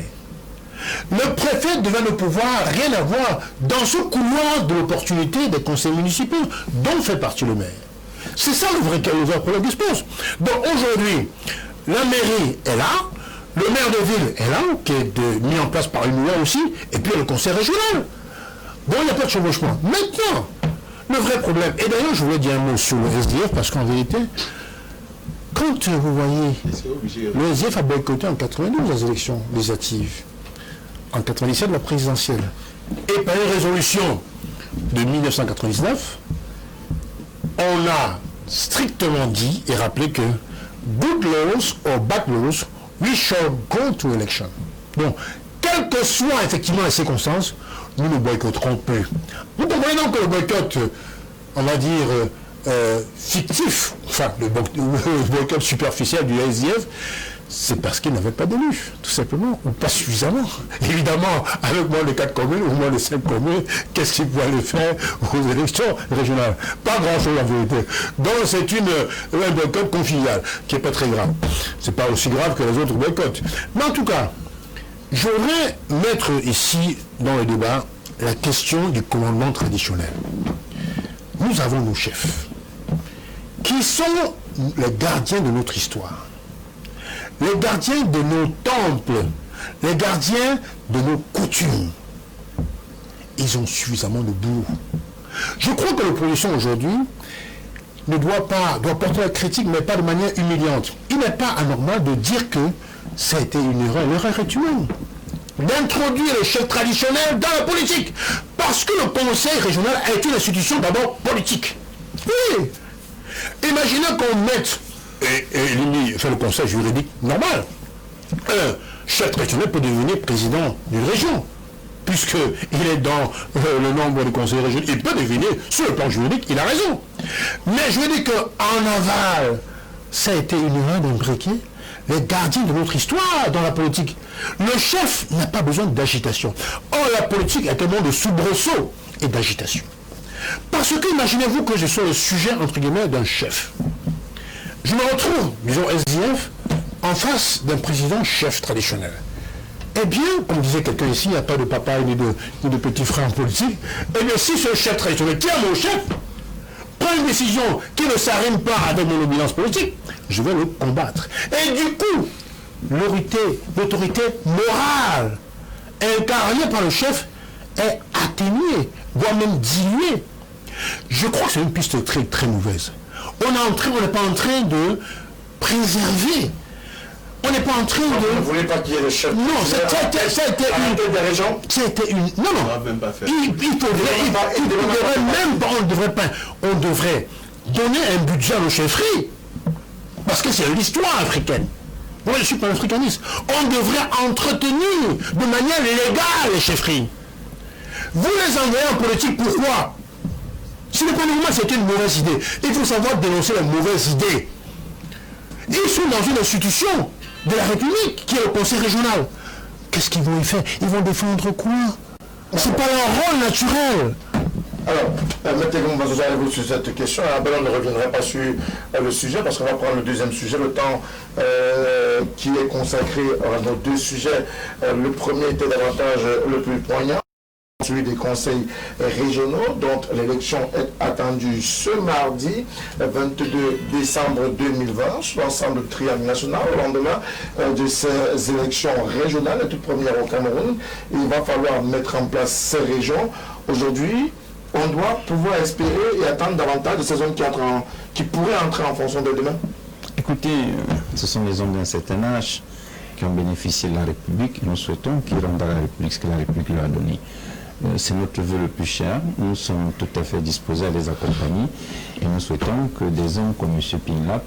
Le préfet devait ne pouvoir rien avoir dans ce couloir de l'opportunité des conseils municipaux dont fait partie le maire. C'est ça le vrai problème qui se pose. Donc aujourd'hui, la mairie est là, le maire de ville est là, qui est mis en place par une loi aussi, et puis le conseil régional. Bon, il n'y a pas de chevauchement. Maintenant, le vrai problème, et d'ailleurs je voulais dire un mot sur le SDF, parce qu'en vérité, quand vous voyez, le SDF a boycotté en 92 les élections législatives, en 97 la présidentielle, et par une résolution de 1999, on a strictement dit et rappelé que good laws or bad laws, we shall go to election. Donc, quelles que soient effectivement les circonstances, nous ne boycotterons plus. Vous comprenez donc que le boycott, on va dire, fictif, enfin le boycott superficiel du SDF, c'est parce qu'il n'avait pas d'élus, tout simplement, ou pas suffisamment. Évidemment, avec moins de 4 communes, ou moins de 5 communes, qu'est-ce qu'il pouvait aller faire aux élections régionales? Pas grand-chose en vérité. Donc c'est un boycott convivial, qui n'est pas très grave. C'est pas aussi grave que les autres boycotts. Mais en tout cas, je voudrais mettre ici, dans le débat, la question du commandement traditionnel. Nous avons nos chefs, qui sont les gardiens de notre histoire, les gardiens de nos temples, les gardiens de nos coutumes. Ils ont suffisamment de boulot. Je crois que l'opposition aujourd'hui doit porter la critique, mais pas de manière humiliante. Il n'est pas anormal de dire que ça a été une erreur. L'erreur est humaine. D'introduire les chefs traditionnels dans la politique. Parce que le conseil régional a été une institution d'abord politique. Oui. Imaginez qu'on mette, le conseil juridique normal, un chef traditionnel peut devenir président d'une région, puisqu'il est dans le nombre de conseils régionaux. Il peut devenir, sur le plan juridique, il a raison. Mais je veux dire qu'en aval, ça a été une erreur d'imbriquer les gardiens de notre histoire dans la politique. Le chef n'a pas besoin d'agitation. Or, la politique est un monde de soubresauts et d'agitation. Parce que, imaginez-vous que je sois le sujet, entre guillemets, d'un chef. Je me retrouve, disons SDF, en face d'un président chef traditionnel. Eh bien, comme disait quelqu'un ici, il n'y a pas de papa ni de petit frère en politique. Eh bien, si ce chef traditionnel, qui est mon chef, prend une décision qui ne s'arrime pas avec mon obédience politique, je vais le combattre. Et du coup, l'autorité morale incarnée par le chef est atténuée, voire même diluée. Je crois que c'est une piste très, très mauvaise. On n'est pas en train de préserver. On n'est pas en train de... Vous ne voulez pas qu'il y ait le chef? Non, ça a été une... des régions. Ça a été une... Non, non. On va même pas faire. On devrait donner un budget à nos chefferies. Parce que c'est l'histoire africaine. Moi, je ne suis pas africaniste. On devrait entretenir de manière légale les chefferies. Vous les envoyez en politique, pourquoi? Si le gouvernement c'est une mauvaise idée, il faut savoir dénoncer les mauvaises idées. Ils sont dans une institution de la République qui est le conseil régional. Qu'est-ce qu'ils vont y faire? Ils vont défendre quoi? C'est pas leur rôle naturel. Alors, mettez-vous sur cette question. On ne reviendra pas sur le sujet parce qu'on va prendre le deuxième sujet, le temps qui est consacré à nos deux sujets. Le premier était davantage le plus poignant, celui des conseils régionaux, dont l'élection est attendue ce mardi 22 décembre 2020 sur l'ensemble du triangle national au lendemain de ces élections régionales, les toutes premières au Cameroun. Il va falloir mettre en place ces régions. Aujourd'hui, on doit pouvoir espérer et attendre davantage de ces zones qui pourraient entrer en fonction de demain. Écoutez, ce sont les hommes d'un certain âge qui ont bénéficié de la République. Nous souhaitons qu'ils rendent à la République ce que la République leur a donné. C'est notre vœu le plus cher. Nous sommes tout à fait disposés à les accompagner et nous souhaitons que des hommes comme M. Pinlap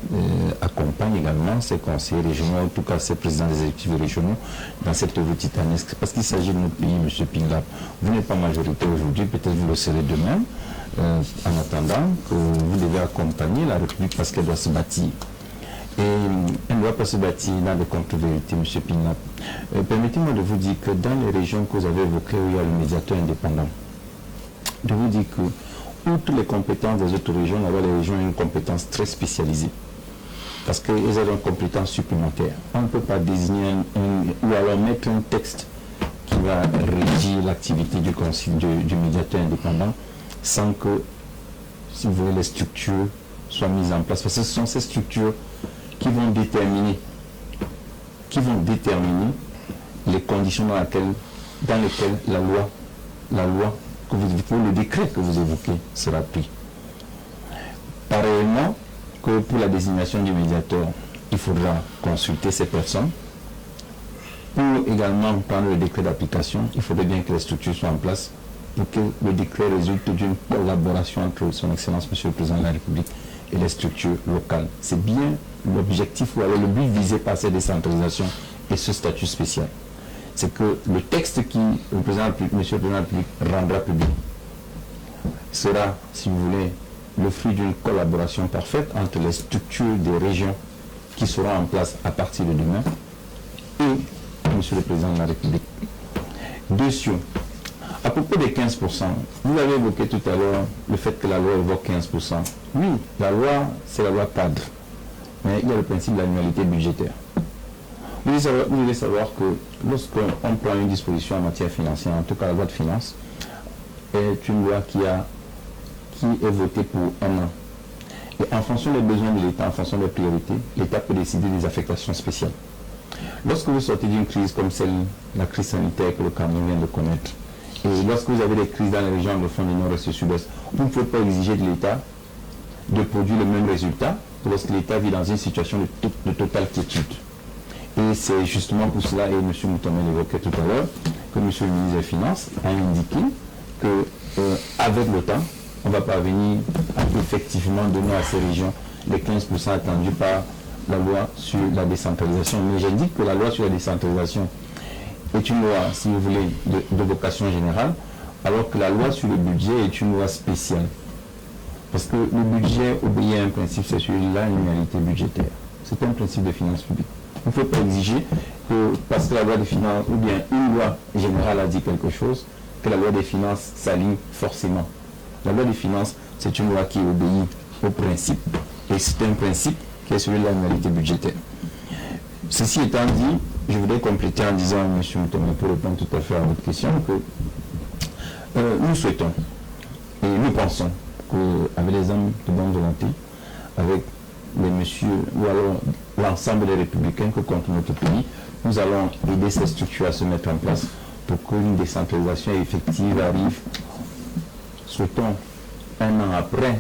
accompagnent également ces conseillers régionaux, en tout cas ces présidents des exécutifs régionaux dans cette œuvre titanesque. Parce qu'il s'agit de notre pays, M. Pinlap. Vous n'êtes pas majoritaire aujourd'hui, peut-être vous le serez demain. En attendant que vous devez accompagner la République parce qu'elle doit se bâtir. Et elle ne doit pas se bâtir dans des contre-vérités, M. Pinlap. Permettez-moi de vous dire que dans les régions que vous avez évoquées où il y a le médiateur indépendant, de vous dire que, outre les compétences des autres régions, les régions ont une compétence très spécialisée. Parce qu'elles ont une compétence supplémentaire. On ne peut pas désigner ou alors mettre un texte qui va régir l'activité du médiateur indépendant sans que, si vous voulez, les structures soient mises en place. Parce que ce sont ces structures qui vont déterminer les conditions dans lesquelles la loi que vous évoquez, le décret que vous évoquez sera pris. Pareillement que pour la désignation du médiateur, il faudra consulter ces personnes. Pour également prendre le décret d'application, il faudrait bien que les structures soient en place pour que le décret résulte d'une collaboration entre son Excellence, Monsieur le Président de la République, et les structures locales. C'est bien l'objectif ou alors le but visé par cette décentralisation et ce statut spécial. C'est que le texte qui le président de la République, Monsieur le Président de la République rendra public sera, si vous voulez, le fruit d'une collaboration parfaite entre les structures des régions qui seront en place à partir de demain et Monsieur le Président de la République. Dessus, à propos des 15%, vous avez évoqué tout à l'heure le fait que la loi évoque 15%. Oui, la loi, c'est la loi cadre. Mais il y a le principe de l'annualité budgétaire. Vous devez savoir que lorsqu'on prend une disposition en matière financière, en tout cas la loi de finances, est une loi qui est votée pour un an. Et en fonction des besoins de l'État, en fonction des priorités, l'État peut décider des affectations spéciales. Lorsque vous sortez d'une crise comme la crise sanitaire que le Cameroun vient de connaître, et lorsque vous avez des crises dans les régions anglophones du Nord et du Sud-Ouest, vous ne pouvez pas exiger de l'État de produire le même résultat que lorsque l'État vit dans une situation de totale quiétude. Et c'est justement pour cela, et M. Moutomé l'évoquait tout à l'heure, que M. le ministre des Finances a indiqué qu'avec le temps, on va parvenir à effectivement donner à ces régions les 15% attendus par la loi sur la décentralisation. Mais j'indique que la loi sur la décentralisation est une loi, si vous voulez, de vocation générale, alors que la loi sur le budget est une loi spéciale. Parce que le budget obéit à un principe, c'est sur l'annualité budgétaire. C'est un principe de finances publiques. Il ne faut pas exiger que, parce que la loi des finances, ou bien une loi générale a dit quelque chose, que la loi des finances s'aligne forcément. La loi des finances, c'est une loi qui obéit au principe. Et c'est un principe qui est celui de l'annualité budgétaire. Ceci étant dit, je voudrais compléter en disant, M. Moutomé, pour répondre tout à fait à votre question, que nous souhaitons et nous pensons qu'avec les hommes de bonne volonté, avec les messieurs ou alors l'ensemble des républicains que compte notre pays, nous allons aider ces structures à se mettre en place pour qu'une décentralisation effective arrive, souhaitons, un an après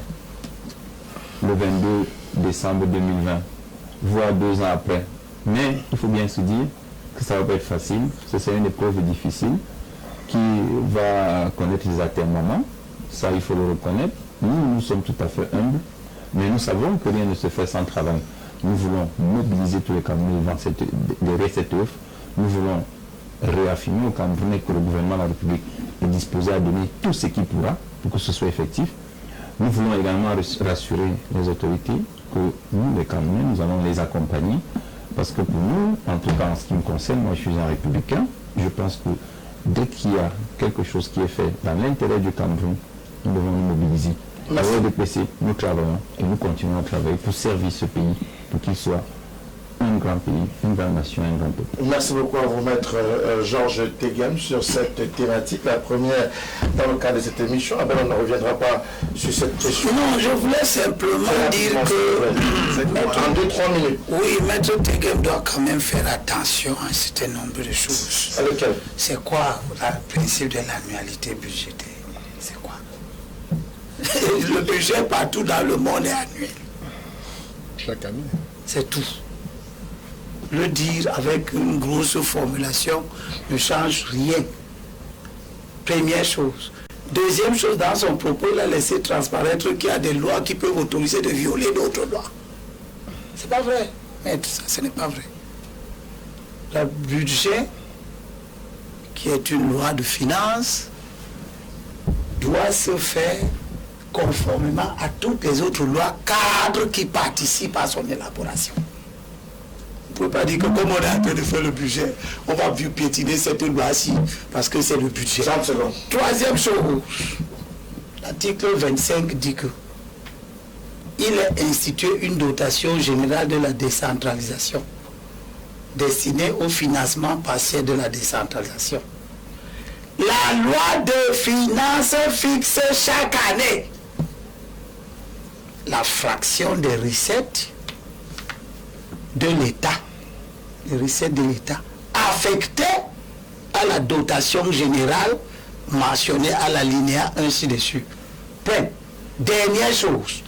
le 22 décembre 2020, voire 2 ans après. Mais il faut bien se dire que ça ne va pas être facile, que c'est une épreuve difficile qui va connaître des atermoiements, ça il faut le reconnaître. Nous sommes tout à fait humbles, mais nous savons que rien ne se fait sans travail. Nous voulons mobiliser tous les Camerounais derrière cette œuvre. Nous voulons réaffirmer au Camerounais que le gouvernement de la République est disposé à donner tout ce qu'il pourra pour que ce soit effectif. Nous voulons également rassurer les autorités que nous, les Camerounais, nous allons les accompagner. Parce que pour nous, en tout cas en ce qui me concerne, moi je suis un républicain, je pense que dès qu'il y a quelque chose qui est fait dans l'intérêt du Cameroun, nous devons nous mobiliser. À l'ODPC, nous travaillons et nous continuons à travailler pour servir ce pays, pour qu'il soit un grand pays, une grande nation, un grand peuple. Merci beaucoup à vous, maître Georges Teghem, sur cette thématique. La première dans le cadre de cette émission. Ah ben, on ne reviendra pas sur cette question. Non, je voulais simplement dire que... En 2-3 minutes. Oui, maître Teghem doit quand même faire attention à un certain nombre de choses. À lequel? C'est quoi le principe de l'annualité budgétaire? C'est quoi? Le budget partout dans le monde est annuel. Chaque année. C'est tout. Le dire avec une grosse formulation ne change rien. Première chose. Deuxième chose, dans son propos, il a laissé transparaître qu'il y a des lois qui peuvent autoriser de violer d'autres lois. C'est pas vrai. Mais ça, ce n'est pas vrai. Le budget, qui est une loi de finances, doit se faire conformément à toutes les autres lois cadres qui participent à son élaboration. On ne peut pas dire que comme on est en train de faire le budget, on va piétiner cette loi-ci parce que c'est le budget. 30 secondes. Troisième chose, l'article 25 dit que il est institué une dotation générale de la décentralisation destinée au financement partiel de la décentralisation. La loi de finances fixe chaque année la fraction des recettes de l'État, les recettes de l'État affectées à la dotation générale mentionnée à l'alinéa 1 ci-dessus. Dernière chose,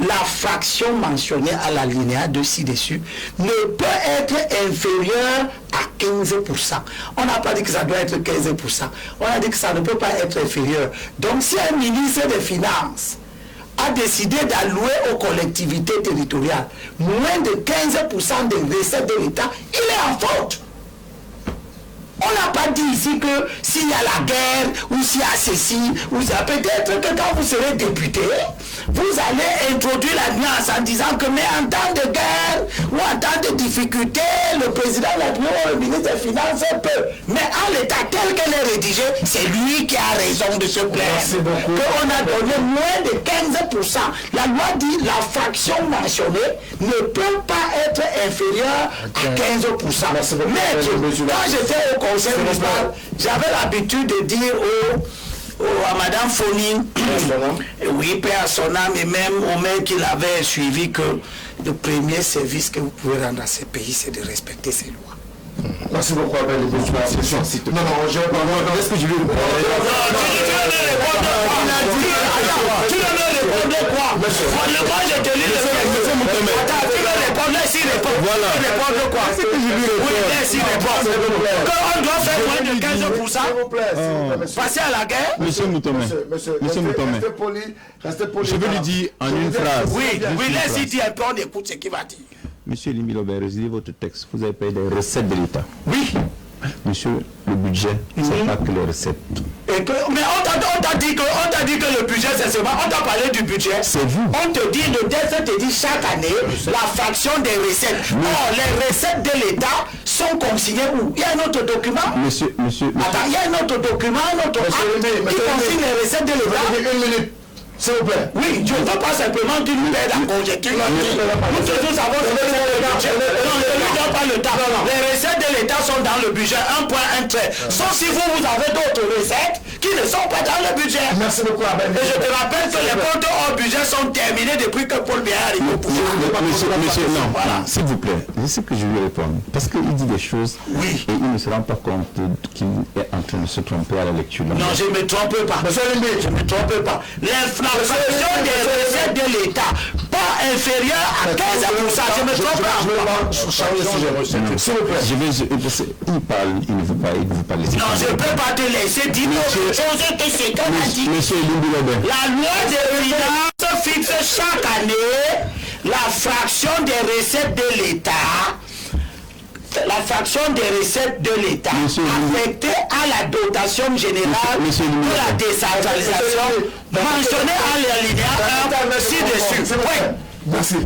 la fraction mentionnée à l'alinéa 2 ci-dessus ne peut être inférieure à 15%. On n'a pas dit que ça doit être 15%. On a dit que ça ne peut pas être inférieur. Donc si un ministre des Finances a décidé d'allouer aux collectivités territoriales moins de 15% des recettes de l'État, il est en faute. On n'a pas dit ici que s'il y a la guerre, ou s'il y a ceci, ou ça peut-être que quand vous serez député, vous allez introduire la nuance en disant que mais en temps de guerre, ou en temps de difficulté, le président de la République ou le ministre des Finances peut. Mais en l'état tel qu'elle est rédigée, c'est lui qui a raison de se plaindre. Qu'on a donné moins de 15%. La loi dit la fraction mentionnée ne peut pas être inférieure à 15%. Mais quand j'étais au conseil municipal, j'avais l'habitude de dire à Madame Foni, oui, père à son âme, et même au maire qui l'avait suivi, que le premier service que vous pouvez rendre à ce pays, c'est de respecter ces lois. Merci beaucoup, Abel. Non, non, je vais pas. Est-ce que je vais répondre? Tu ne me répondais quoi? Moi, je te lis le attends, tu me répondais s'il répond. Voilà. Tu répondais quoi? C'est que je lui réponds. Oui, s'il répond. Qu'on doit faire moins de 15%. S'il vous plaît. Passer à la guerre? Monsieur Moutomé. Monsieur Moutomé. Restez poli. Je veux lui dire en une phrase. Oui, laisse-y dire un peu, on écoute ce qu'il va dire. Monsieur Limi Lobert, résidez votre texte. Vous avez payé des recettes de l'État. Oui. Monsieur, le budget, c'est pas que les recettes. Mais on t'a dit que le budget, c'est seulement. On t'a parlé du budget. C'est vous. On te dit, le texte te dit chaque année la fraction des recettes. Or, les recettes de l'État sont consignées où? Il y a un autre document. Monsieur. Attends, il y a un autre document, un autre acte qui consigne les recettes de l'État. Une minute. S'il vous plaît. Oui, je ne veux pas simplement qu'il nous perde la conjecture. Nous tous savons que non, ne lui donne pas le temps. Les recettes de l'État sont dans le budget, un point, un trait. Sauf si vous avez d'autres recettes qui ne sont pas dans le budget. Merci beaucoup, Abel. Et je te rappelle que les comptes hors budget sont terminés depuis que Paul Biya est arrivé au pouvoir. Monsieur, non, s'il vous plaît, je sais que je lui réponds. Parce qu'il dit des choses et il ne se rend pas compte qu'il est en train de se tromper à la lecture. Non, je ne me trompe pas. Je ne me trompe pas. L'inflation des recettes de l'État, pas inférieure à 15%. Je me trompe pas. S'il vous plaît. Il parle, il ne veut pas laisser. Non, je ne peux pas te laisser dire autre chose que ce qu'on a dit. Monsieur Limbilobin. La loi de finances fixe chaque année la fraction des recettes de l'État. La fraction des recettes de l'État affectée à la dotation générale de la décentralisation mentionnée à l'alinéa 1 ci-dessus. Merci.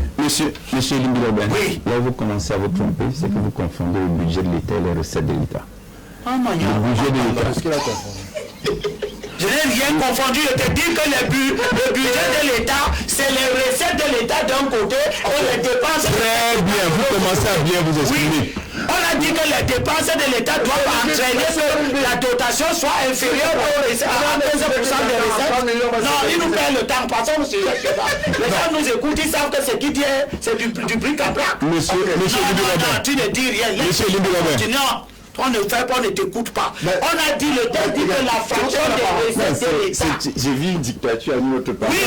Monsieur Limbilobin, oui. Là où vous commencez à vous tromper, c'est que vous confondez le budget de l'État et les recettes de l'État. Le budget de l'État. Je n'ai rien confondu. Je te dis que le budget de l'État, c'est les recettes de l'État d'un côté et les dépenses. Très bien, vous commencez à bien vous exprimer. Oui. On a dit que les dépenses de l'État doivent entraîner que la dotation soit inférieure à 15% des recettes. Non, il nous perd le temps. Passons au sujet. Les gens nous écoutent, ils savent que ce qu'il dit, c'est du bric-à-brac. Monsieur non, tu ne dis rien. Monsieur Limbilobin. Non. On ne fait pas, on ne t'écoute pas. On a dit, le texte dit que la fraction des recettes de l'État. J'ai vu une dictature à notre part. Oui,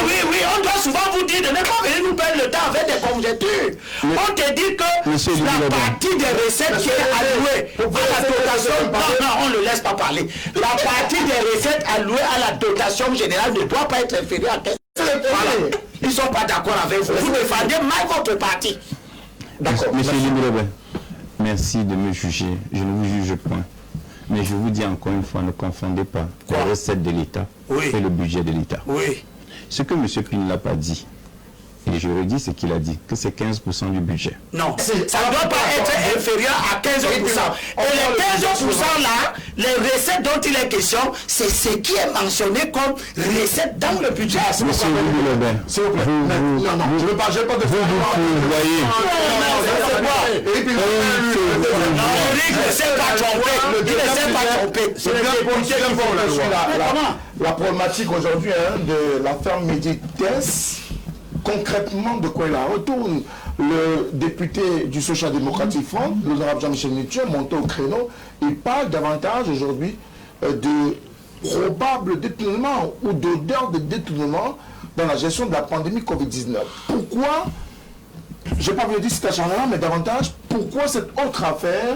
on doit souvent vous dire de ne pas venir nous perdre le temps avec des conjectures. On te dit que la partie des recettes qui est allouée à la dotation, non, on ne le laisse pas parler. La partie des recettes allouées à la dotation générale ne doit pas être inférieure à 15%. Voilà. Ils ne sont pas d'accord avec vous. Vous défendez mal votre parti. D'accord. Monsieur Limbilobin. Merci de me juger, je ne vous juge point. Mais je vous dis encore une fois, ne confondez pas la recette de l'État et le budget de l'État. Oui. Ce que M. Pin n'a pas dit, et je redis ce qu'il a dit, que c'est 15% du budget. Non, ça ne doit pas être inférieur à 15%. Et les 15% là, les recettes dont il est question, c'est ce qui est mentionné comme recette dans le budget. Monsieur Limbilobin, s'il vous plaît. Non, je ne veux pas de vous voyez. Eric ne s'est pas trompé. Il ne s'est pas trompé. C'est bien la problématique aujourd'hui de l'affaire Medites. Concrètement, de quoi il en retourne? Le député du Social Democratic Front, l'honorable Jean-Michel Nithieu, monté au créneau, il parle davantage aujourd'hui de probable détournement ou d'odeur de détournement dans la gestion de la pandémie Covid-19. Pourquoi, je n'ai pas voulu dire cet acharnement, mais davantage, pourquoi cette autre affaire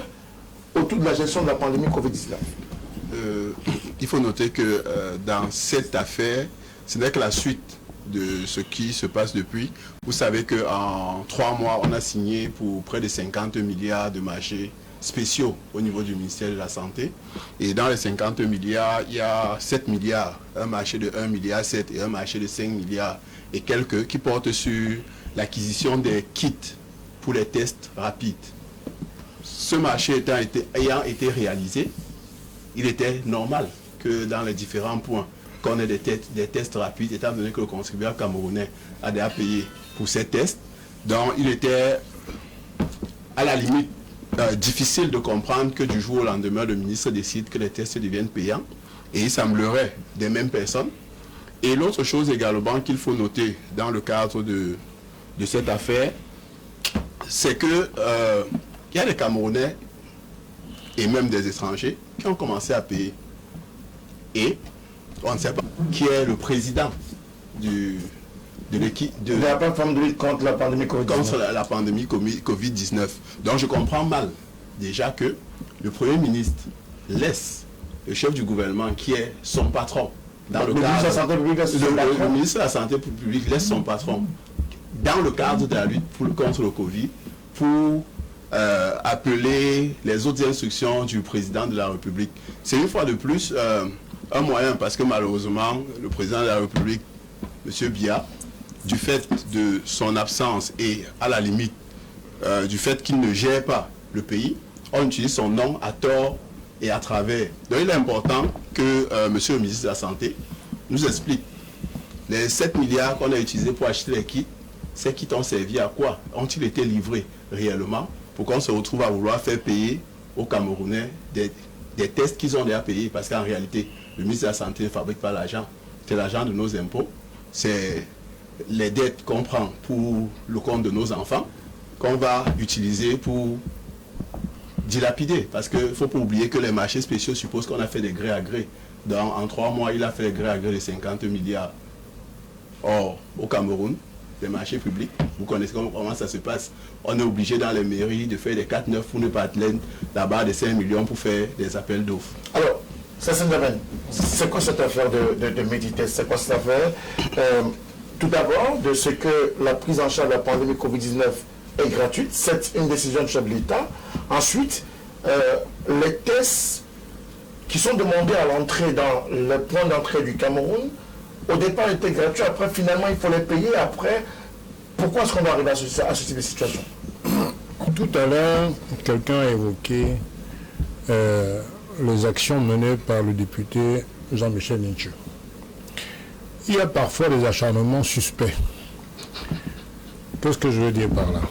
autour de la gestion de la pandémie Covid-19? Il faut noter que dans cette affaire, ce n'est que la suite de ce qui se passe depuis. Vous savez qu'en 3 mois, on a signé pour près de 50 milliards de marchés spéciaux au niveau du ministère de la Santé. Et dans les 50 milliards, il y a 7 milliards, un marché de 1,7 milliard et un marché de 5 milliards et quelques qui portent sur l'acquisition des kits pour les tests rapides. Ce marché ayant été réalisé, il était normal que dans les différents points, qu'on ait des tests rapides, étant donné que le contribuable camerounais a déjà payé pour ces tests. Donc il était à la limite difficile de comprendre que du jour au lendemain, le ministre décide que les tests deviennent payants. Et il semblerait des mêmes personnes. Et l'autre chose également qu'il faut noter dans le cadre de cette affaire, c'est que il y a des Camerounais et même des étrangers qui ont commencé à payer. Et on ne sait pas qui est le président de l'équipe de la plateforme de lutte contre la pandémie Covid-19. Contre la pandémie Covid-19. Donc je comprends mal déjà que le Premier ministre laisse le chef du gouvernement qui est son patron dans le cadre le ministre de la Santé publique laisse son patron dans le cadre de la lutte contre le Covid pour appeler les autres instructions du président de la République. C'est une fois de plus un moyen, parce que malheureusement, le président de la République, M. Biya, du fait de son absence et à la limite du fait qu'il ne gère pas le pays, on utilise son nom à tort et à travers. Donc il est important que M. le ministre de la Santé nous explique les 7 milliards qu'on a utilisés pour acheter les kits, ces kits ont servi à quoi? Ont-ils été livrés réellement pour qu'on se retrouve à vouloir faire payer aux Camerounais des tests qu'ils ont déjà payés? Parce qu'en réalité, le ministre de la Santé ne fabrique pas l'argent. C'est l'argent de nos impôts. C'est les dettes qu'on prend pour le compte de nos enfants qu'on va utiliser pour dilapider. Parce qu'il ne faut pas oublier que les marchés spéciaux supposent qu'on a fait des gré à gré. En 3 mois, il a fait des gré à gré de 50 milliards. Or, au Cameroun, les marchés publics, vous connaissez comment ça se passe. On est obligé dans les mairies de faire des 4-9 pour ne pas atteindre la barre de 5 millions pour faire des appels d'offres. Alors, c'est quoi cette affaire de Meditest? C'est quoi cette affaire? Tout d'abord, de ce que la prise en charge de la pandémie Covid-19 est gratuite, c'est une décision de chef de l'État. Ensuite, les tests qui sont demandés à l'entrée dans le point d'entrée du Cameroun, au départ étaient gratuits, après finalement il faut les payer. Après, pourquoi est-ce qu'on va arriver à ce type de situation? Tout à l'heure, quelqu'un a évoqué les actions menées par le député Jean-Michel Nietzsche. Il y a parfois des acharnements suspects. Qu'est-ce que je veux dire par là?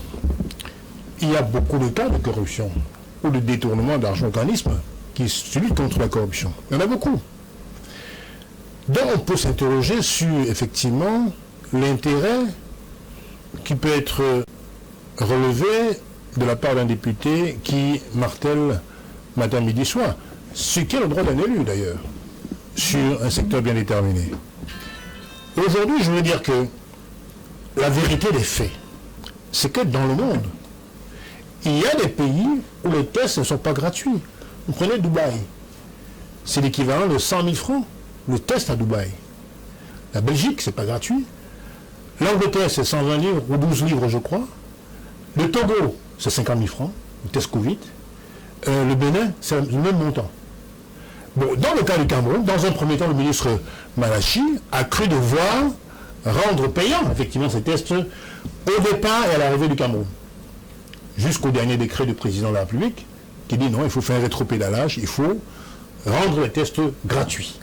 Il y a beaucoup de cas de corruption ou de détournement d'argent organisme qui se luttent contre la corruption. Il y en a beaucoup. Donc on peut s'interroger sur effectivement l'intérêt qui peut être relevé de la part d'un député qui martèle matin, midi, soir, ce qui est le droit d'un élu d'ailleurs, sur un secteur bien déterminé. Aujourd'hui, je veux dire que la vérité des faits, c'est que dans le monde, il y a des pays où les tests ne sont pas gratuits. Vous prenez Dubaï, c'est l'équivalent de 100 000 francs, le test à Dubaï. La Belgique, c'est pas gratuit. L'Angleterre, c'est 120 livres ou 12 livres, je crois. Le Togo, c'est 50 000 francs, le test Covid. Le Bénin, c'est le même montant. Bon, dans le cas du Cameroun, dans un premier temps, le ministre Malachi a cru devoir rendre payant, effectivement, ces tests au départ et à l'arrivée du Cameroun. Jusqu'au dernier décret du président de la République, qui dit non, il faut faire un rétropédalage, il faut rendre les tests gratuits.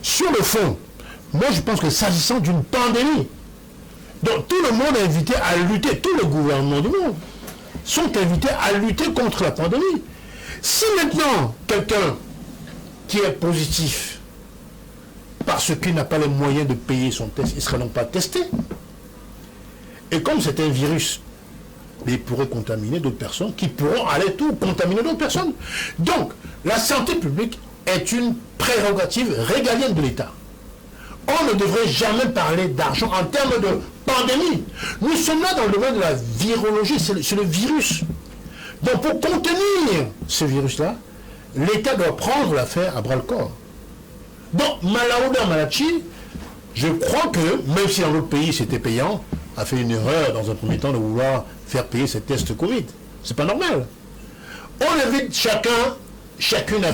Sur le fond, moi je pense que s'agissant d'une pandémie, donc tout le monde est invité à lutter, tous les gouvernements du monde sont invités à lutter contre la pandémie. Si maintenant quelqu'un qui est positif parce qu'il n'a pas les moyens de payer son test, il ne sera donc pas testé. Et comme c'est un virus, il pourrait contaminer d'autres personnes qui pourront aller tout contaminer d'autres personnes. Donc, la santé publique est une prérogative régalienne de l'État. On ne devrait jamais parler d'argent en termes de pandémie. Nous sommes là dans le domaine de la virologie, c'est le virus. Donc, pour contenir ce virus-là, l'État doit prendre l'affaire à bras-le-corps. Donc, Malaouda Malachi, je crois que, même si dans d'autres pays c'était payant, a fait une erreur dans un premier temps de vouloir faire payer ces tests Covid. C'est pas normal. On invite chacune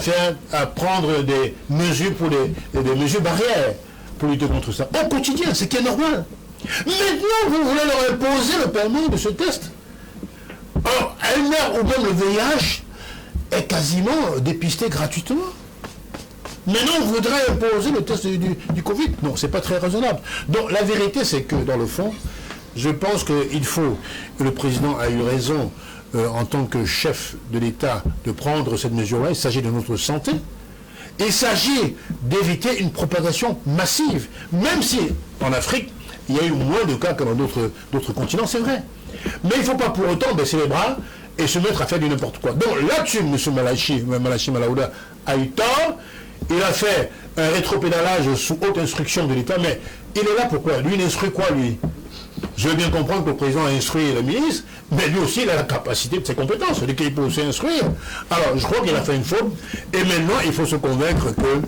à prendre des mesures pour des mesures barrières pour lutter contre ça. Au quotidien, c'est qui est normal. Maintenant, vous voulez leur imposer le permis de ce test. Alors, à une heure où même le VIH est quasiment dépisté gratuitement. Maintenant, on voudrait imposer le test du Covid. Non, c'est pas très raisonnable. Donc, la vérité, c'est que, dans le fond, je pense qu'il faut, que le président a eu raison, en tant que chef de l'État, de prendre cette mesure-là. Il s'agit de notre santé. Il s'agit d'éviter une propagation massive, même si, en Afrique, il y a eu moins de cas que dans d'autres continents, c'est vrai. Mais il ne faut pas pour autant baisser les bras et se mettre à faire du n'importe quoi. Donc là-dessus, M. Malachi Malaouda a eu tort. Il a fait un rétropédalage sous haute instruction de l'État, mais il est là pourquoi? Lui, il instruit quoi, lui? Je veux bien comprendre que le président a instruit le ministre, mais lui aussi, il a la capacité de ses compétences, c'est-à-dire qu'il peut aussi instruire. Alors, je crois qu'il a fait une faute, et maintenant, il faut se convaincre que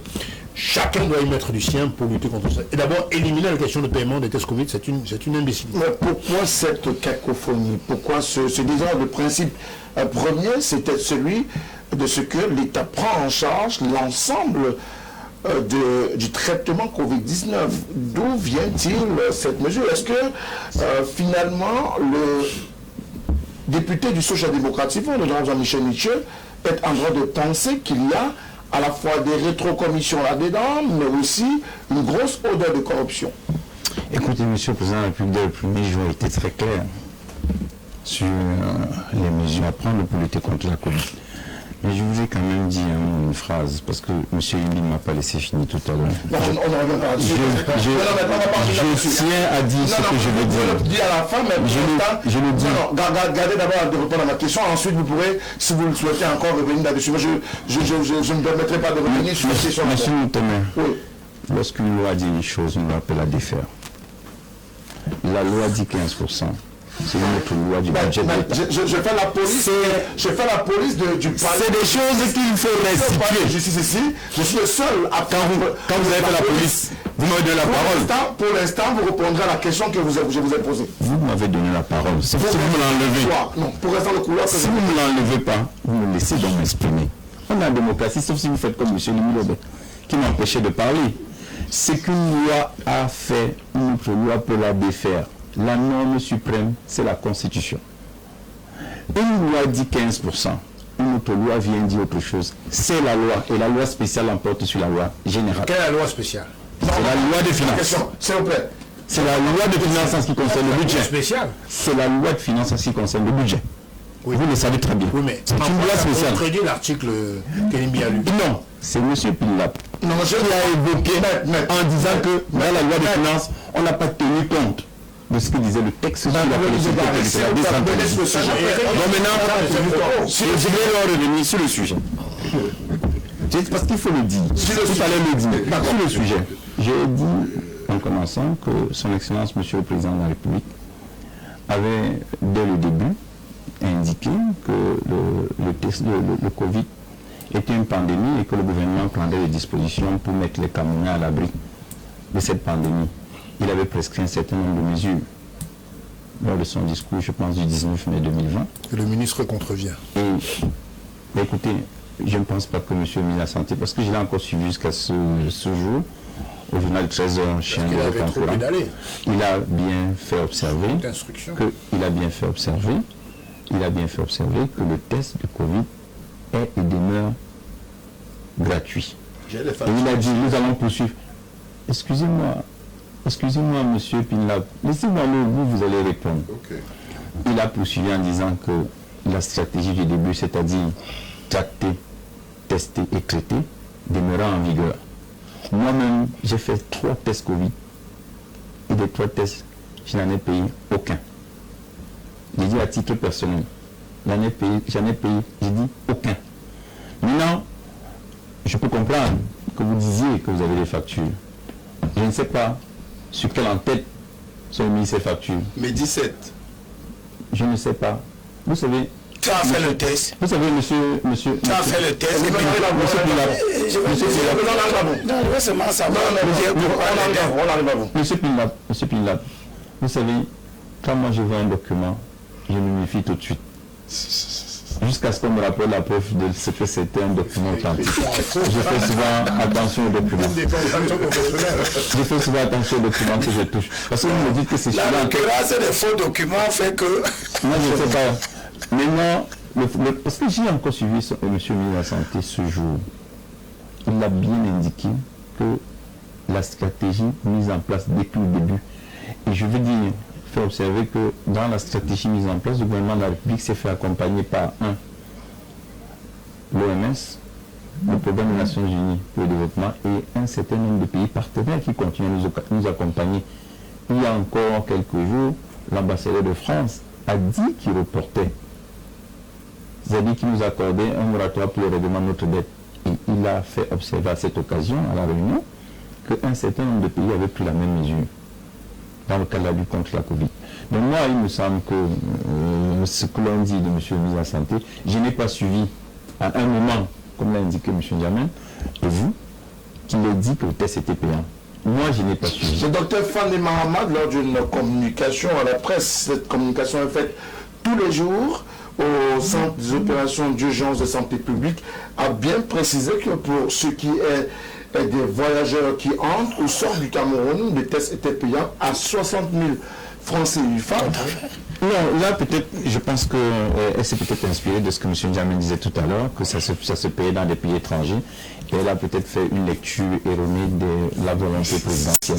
chacun doit y mettre du sien pour lutter contre ça. Et d'abord, éliminer la question de paiement des tests Covid, c'est une imbécilité. Mais pourquoi cette cacophonie? Pourquoi ce désordre? Le principe premier, c'était celui de ce que l'État prend en charge l'ensemble du traitement Covid-19. D'où vient-il cette mesure? Est-ce que finalement le député du Social Democratic Front, le Jean-Michel Nietzsche, est en train de penser qu'il y a à la fois des rétrocommissions là-dedans, mais aussi une grosse odeur de corruption. Écoutez, Monsieur le Président de la République, dès le 1er juin, était très clair sur les mesures à prendre pour lutter contre la Covid. Mais je voulais quand même dire une phrase, parce que M. Limbi ne m'a pas laissé finir tout à l'heure. Non, on ne revient pas là-dessus. Je tiens à dire ce que je veux dire. Je le dis à la fin, mais je le dis. Non, gardez d'abord de répondre à ma question. Ensuite, vous pourrez, si vous le souhaitez, encore revenir là-dessus. Mais je ne me permettrai pas de revenir sur la question. Monsieur Moutomer, oui. Lorsqu'une loi dit une chose, on l'appelle la défaire. La loi dit 15%. C'est notre loi du budget de l'État. Je fais la police. Je fais la police du palais. C'est des choses qu'il faut restituer. Je suis ici. Je suis le seul à Quand vous avez fait la police, vous m'avez donné la parole. Pour l'instant, vous répondrez à la question que je vous ai posée. Vous m'avez donné la parole. Si vous me l'enlevez. Non, pour rester le couloir. Si vous ne me l'enlevez pas, vous me laissez donc m'exprimer. On est en démocratie, sauf si vous faites comme M. Limilobé, qui m'empêchait de parler. C'est qu'une loi a fait, une autre loi peut la défaire. La norme suprême, c'est la Constitution. Une loi dit 15%, une autre loi vient dire autre chose. C'est la loi, et la loi spéciale l'emporte sur la loi générale. Quelle est la loi spéciale? C'est la loi des finances. S'il vous plaît. C'est la loi de finances en ce qui concerne le budget. Spéciale. C'est la loi de finances en ce qui concerne le budget. Oui. Vous le savez très bien. Oui, mais c'est une loi spéciale. Vous contredit l'article que Limbi a lu. Non, c'est M. Pillap qui Non, a évoqué en disant que dans la loi de finances, on n'a pas tenu compte de ce que disait le texte sur la politique territoriale décentralisée. Bon, maintenant, je vais leur revenir sur le sujet. Parce qu'il faut le dire. Tout à l'heure le dire. Sur le sujet, j'ai dit en commençant que son Excellence, Monsieur le Président de la République, avait dès le début indiqué que le Covid était une pandémie et que le gouvernement prendrait des dispositions pour mettre les Camerounais à l'abri de cette pandémie. Il avait prescrit un certain nombre de mesures lors de son discours, je pense, du 19 mai 2020. Et le ministre contrevient. Et écoutez, je ne pense pas que M. le ministre de la Santé, parce que je l'ai encore suivi jusqu'à ce jour, au journal 13h, chez un gros concurrent, il a bien fait observer que le test de Covid est et demeure gratuit. Et il a dit, nous allons poursuivre. Excusez-moi, monsieur Pinlap, laissez-moi le bout, vous allez répondre. Okay. Il a poursuivi en disant que la stratégie du début, c'est-à-dire tracter, tester et traiter, demeurera en vigueur. Moi-même, j'ai fait 3 tests Covid. Et des 3 tests, je n'en ai payé aucun. J'ai dit à titre personnel. J'en ai payé, j'ai dit aucun. Maintenant, je peux comprendre que vous disiez que vous avez des factures. Je ne sais pas sur quelle en-tête sont mis ces factures. Mais 17. Je ne sais pas. Vous savez... Tu as fait le test. Vous savez, monsieur... Tu as fait le test. Monsieur Pinlap, vous savez, quand moi je vois un document, je me méfie tout de suite. Jusqu'à ce qu'on me rappelle la preuve de ce que c'était un document authentique. Je fais souvent attention aux documents. Je fais souvent attention aux documents que je touche. Parce que vous me dites que c'est la l'occurrence des faux documents fait que... Moi, je ne sais pas. Maintenant, parce que j'ai encore suivi M. le ministre de la Santé ce jour. Il a bien indiqué que la stratégie mise en place depuis le début, et je veux dire, faire observer que dans la stratégie mise en place, le gouvernement de la République s'est fait accompagner par l'OMS, le Programme des Nations Unies pour le développement, et un certain nombre de pays partenaires qui continuent à nous accompagner. Il y a encore quelques jours, l'ambassadeur de France a dit qu'il reportait, c'est-à-dire qu'il nous accordait un moratoire pour le règlement de notre dette. Et il a fait observer à cette occasion, à la réunion, qu'un certain nombre de pays avaient pris la même mesure dans le cadre de la lutte contre la Covid. Donc moi, il me semble que ce que l'on dit de M. le ministre de la Santé, je n'ai pas suivi à un moment, comme l'a indiqué M. Diamant, et vous, qu'il ait dit que le test était payant. Moi, je n'ai pas suivi. Le docteur Fandi Mahamat, lors d'une communication à la presse, cette communication est faite tous les jours au centre des opérations d'urgence de santé publique, a bien précisé que pour ce qui est des voyageurs qui entrent ou sortent du Cameroun, les tests étaient payants à 60 000 francs CFA. Non, là peut-être, je pense qu'elle s'est peut-être inspirée de ce que M. Ndiamé disait tout à l'heure, que ça se payait dans des pays étrangers, et elle a peut-être fait une lecture erronée de la volonté présidentielle.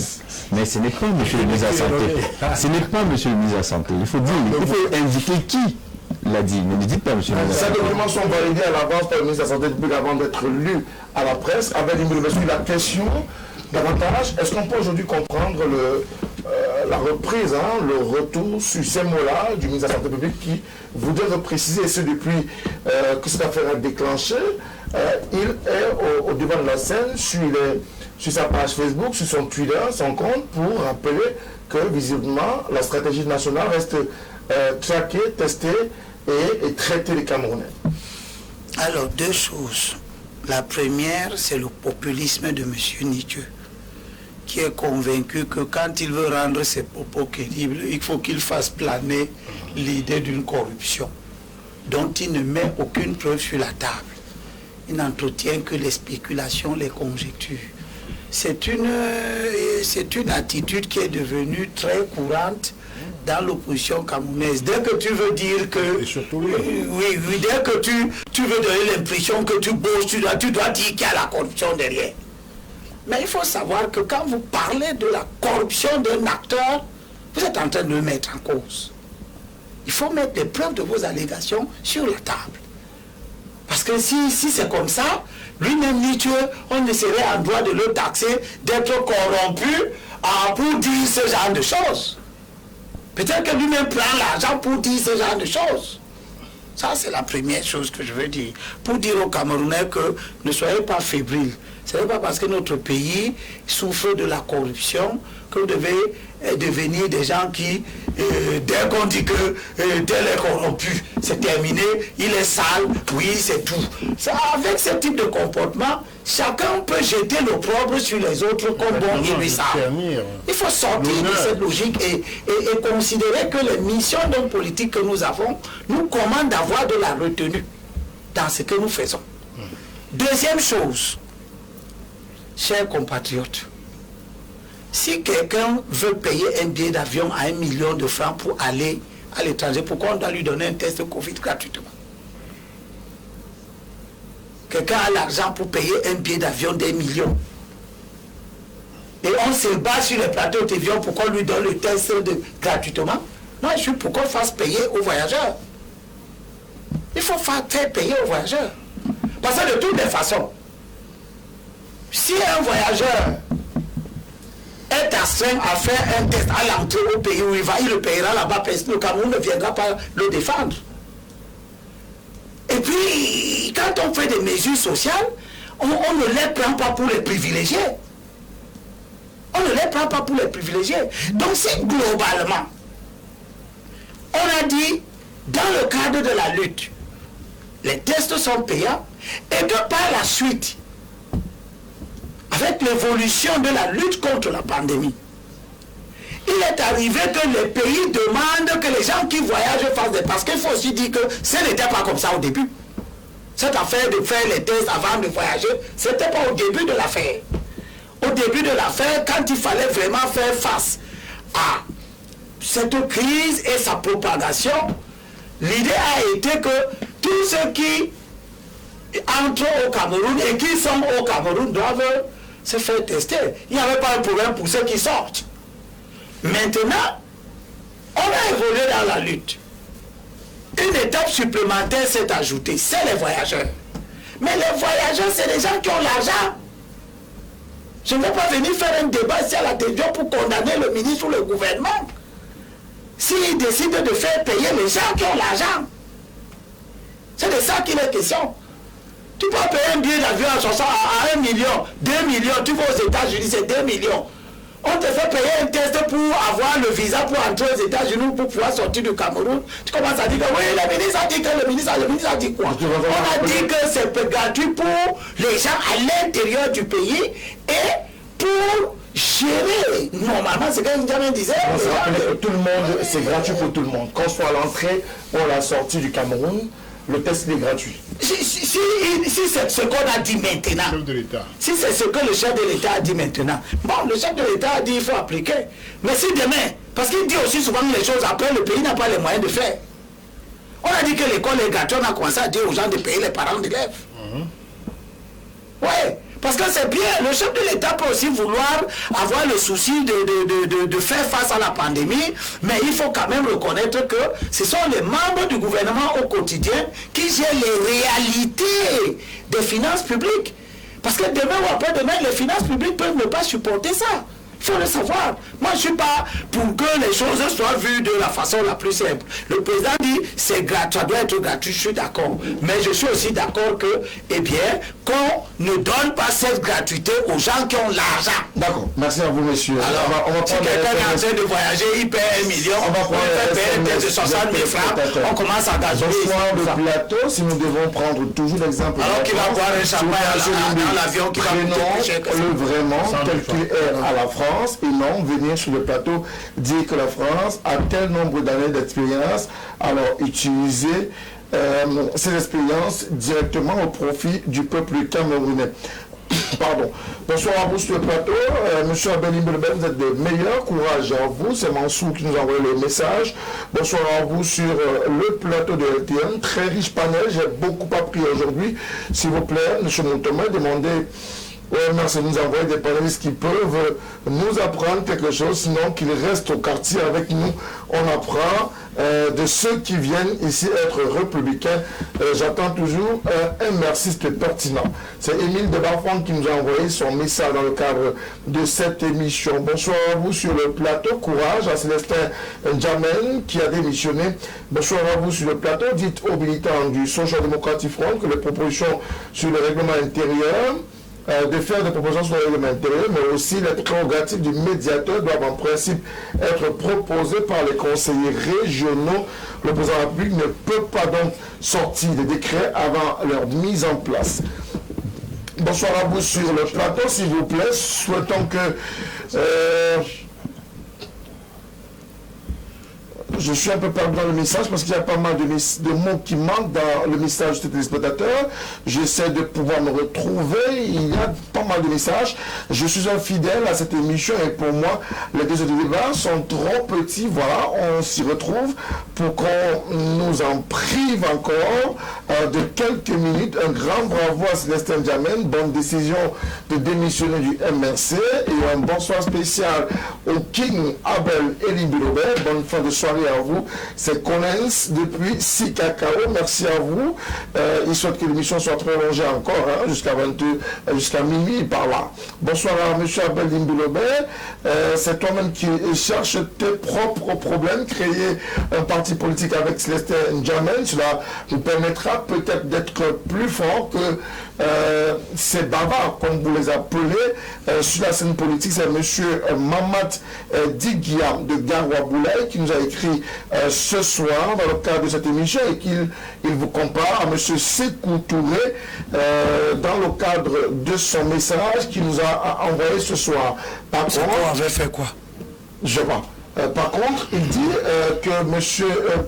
Mais ce n'est pas M. le ministre de la Santé. Ce n'est pas M. le ministre de la Santé. Il faut dire, il faut indiquer qui l'a dit. Ne dites pas M. le ministre de la Santé. Ces documents sont validés à l'avance par le ministre de la Santé depuis avant d'être lus à la presse. Avec la question davantage, est-ce qu'on peut aujourd'hui comprendre la reprise, le retour sur ces mots-là du ministre de la Santé publique qui voudrait préciser, et ce depuis que cette affaire est déclenchée, il est au devant de la scène sur sa page Facebook, sur son Twitter, son compte, pour rappeler que visiblement la stratégie nationale reste traquée, testée et traiter les Camerounais. Alors, deux choses. La première, c'est le populisme de M. Nitieux, qui est convaincu que quand il veut rendre ses propos crédibles, il faut qu'il fasse planer l'idée d'une corruption dont il ne met aucune preuve sur la table. Il n'entretient que les spéculations, les conjectures. C'est une attitude qui est devenue très courante dans l'opposition camerounaise. Dès que tu veux dire que... Et surtout dès que tu veux donner l'impression que tu bosses, tu dois dire qu'il y a la corruption derrière. Mais il faut savoir que quand vous parlez de la corruption d'un acteur, vous êtes en train de le mettre en cause. Il faut mettre les preuves de vos allégations sur la table. Parce que si c'est comme ça, lui-même Nitieux, on ne serait en droit de le taxer d'être corrompu pour dire ce genre de choses. Peut-être que lui-même prend l'argent pour dire ce genre de choses. Ça, c'est la première chose que je veux dire. Pour dire aux Camerounais que ne soyez pas fébriles. Ce n'est pas parce que notre pays souffre de la corruption que vous devez devenir des gens qui, dès qu'on dit que tel est corrompu, c'est terminé, il est sale, oui, c'est tout. Ça, avec ce type de comportement, chacun peut jeter l'opprobre sur les autres comme bon il lui savent. Il faut sortir de cette logique et considérer que les missions d'hommes politiques que nous avons nous commandent d'avoir de la retenue dans ce que nous faisons. Deuxième chose, chers compatriotes, si quelqu'un veut payer un billet d'avion à 1 million de francs pour aller à l'étranger, pourquoi on doit lui donner un test de Covid gratuitement? Quelqu'un a l'argent pour payer un billet d'avion d'1 million. Et on se bat sur les plateaux de l'avion pour qu'on lui donne le test gratuitement. Non, je suis pour qu'on fasse payer aux voyageurs. Il faut faire payer aux voyageurs. Parce que de toutes les façons, si un voyageur est astreint à faire un test à l'entrée au pays où il va, il le payera là-bas parce que le Cameroun ne viendra pas le défendre. Et puis, quand on fait des mesures sociales, on ne les prend pas pour les privilégiés. On ne les prend pas pour les privilégiés. Donc, c'est globalement, on a dit, dans le cadre de la lutte, les tests sont payants et de par la suite, avec l'évolution de la lutte contre la pandémie, il est arrivé que les pays demandent que les gens qui voyagent fassent des... Parce qu'il faut aussi dire que ce n'était pas comme ça au début. Cette affaire de faire les tests avant de voyager, ce n'était pas au début de l'affaire. Au début de l'affaire, quand il fallait vraiment faire face à cette crise et sa propagation, l'idée a été que tous ceux qui entrent au Cameroun et qui sont au Cameroun doivent se faire tester. Il n'y avait pas de problème pour ceux qui sortent. Maintenant, on a évolué dans la lutte. Une étape supplémentaire s'est ajoutée, c'est les voyageurs. Mais les voyageurs, c'est les gens qui ont l'argent. Je ne vais pas venir faire un débat ici à la télévision pour condamner le ministre ou le gouvernement. S'ils décident de faire payer les gens qui ont l'argent. C'est de ça qu'il est question. Tu peux payer un billet d'avion à 1 million, 2 millions, tu vas aux États-Unis, c'est 2 millions. On te fait payer un test pour avoir le visa pour entrer aux États-Unis pour pouvoir sortir du Cameroun. Tu commences à dire que oui, le ministre a dit que le ministre a dit quoi? On a dit que c'est gratuit pour les gens à l'intérieur du pays et pour gérer normalement ce que Ndiamé disait. Tout le monde, c'est gratuit pour tout le monde. Qu'on soit à l'entrée ou à la sortie du Cameroun, le test est gratuit. Si c'est ce qu'on a dit maintenant, si c'est ce que le chef de l'État a dit maintenant, bon, le chef de l'État a dit qu'il faut appliquer. Mais si demain, parce qu'il dit aussi souvent les choses, après le pays n'a pas les moyens de faire. On a dit que l'école est gratuite, on a commencé à dire aux gens de payer les parents d'élèves. Oui, parce que c'est bien, le chef de l'État peut aussi vouloir avoir le souci de faire face à la pandémie, mais il faut quand même reconnaître que ce sont les membres du gouvernement au quotidien qui gèrent les réalités des finances publiques. Parce que demain ou après-demain, les finances publiques peuvent ne pas supporter ça. Il faut le savoir. Moi, je ne suis pas pour que les choses soient vues de la façon la plus simple. Le président dit c'est gratuit, ça doit être gratuit, je suis d'accord. Mais je suis aussi d'accord que, eh bien, qu'on ne donne pas cette gratuité aux gens qui ont l'argent. D'accord. Merci à vous, messieurs. Alors, on va si quelqu'un est en train de voyager, il paie 1 million, on va payer un test de 60 000 francs, on commence à gazoler. Bonsoir le plateau, si nous devons prendre toujours l'exemple. Alors qu'il va boire un champagne dans l'avion qui va coûter cher. Le vraiment, tel qu'il est à la France, et non venir sur le plateau dire que la France a tel nombre d'années d'expérience, alors utiliser ces expériences directement au profit du peuple camerounais. Pardon. Bonsoir à vous sur le plateau. Monsieur Abel Mbelebel, vous êtes des meilleurs. Courage à vous. C'est Mansour qui nous a envoyé le message. Bonsoir à vous sur le plateau de LTN. Très riche panel. J'ai beaucoup appris aujourd'hui. S'il vous plaît, monsieur Montomé, demandez merci de nous envoyer des panélistes qui peuvent nous apprendre quelque chose, sinon qu'ils restent au quartier avec nous. On apprend de ceux qui viennent ici être républicains. J'attends toujours un merciste pertinent. C'est Émile de Barfond qui nous a envoyé son message dans le cadre de cette émission. Bonsoir à vous sur le plateau. Courage à Célestin Djamel qui a démissionné. Bonsoir à vous sur le plateau. Dites aux militants du Social Democratic Front que les propositions sur le règlement intérieur de faire des propositions sur le règlement intérieur, mais aussi les prérogatives du médiateur doivent en principe être proposées par les conseillers régionaux. Le président de la République ne peut pas donc sortir des décrets avant leur mise en place. Bonsoir à vous sur le plateau, s'il vous plaît. Souhaitons que... je suis un peu perdu dans le message parce qu'il y a pas mal de mots qui manquent dans le message des téléspectateurs. J'essaie de pouvoir me retrouver. Il y a pas mal de messages. Je suis un fidèle à cette émission et pour moi, les deux débats sont trop petits. Voilà, on s'y retrouve pour qu'on nous en prive encore de quelques minutes. Un grand bravo à Célestin Djamel. Bonne décision de démissionner du MRC et un bonsoir spécial au King Abel Elimbilobé. Bonne fin de soirée à vous. C'est Collins depuis Sikakao. Merci à vous. Il souhaite que l'émission soit prolongée encore jusqu'à minuit par là. Bonsoir à M. Abel Elimbilobé. C'est toi-même qui cherches tes propres problèmes. Créer un parti politique avec Célestin Djamel, cela vous permettra peut-être d'être plus fort que ces bavards, comme vous les appelez, sur la scène politique. C'est M. Mamad Digia de Garoua-Boulay qui nous a écrit ce soir dans le cadre de cette émission et qu'il vous compare à M. Sékou Touré dans le cadre de son message qu'il nous a envoyé ce soir. Par contre, on avait fait quoi? Je vois. Par contre, il dit que M.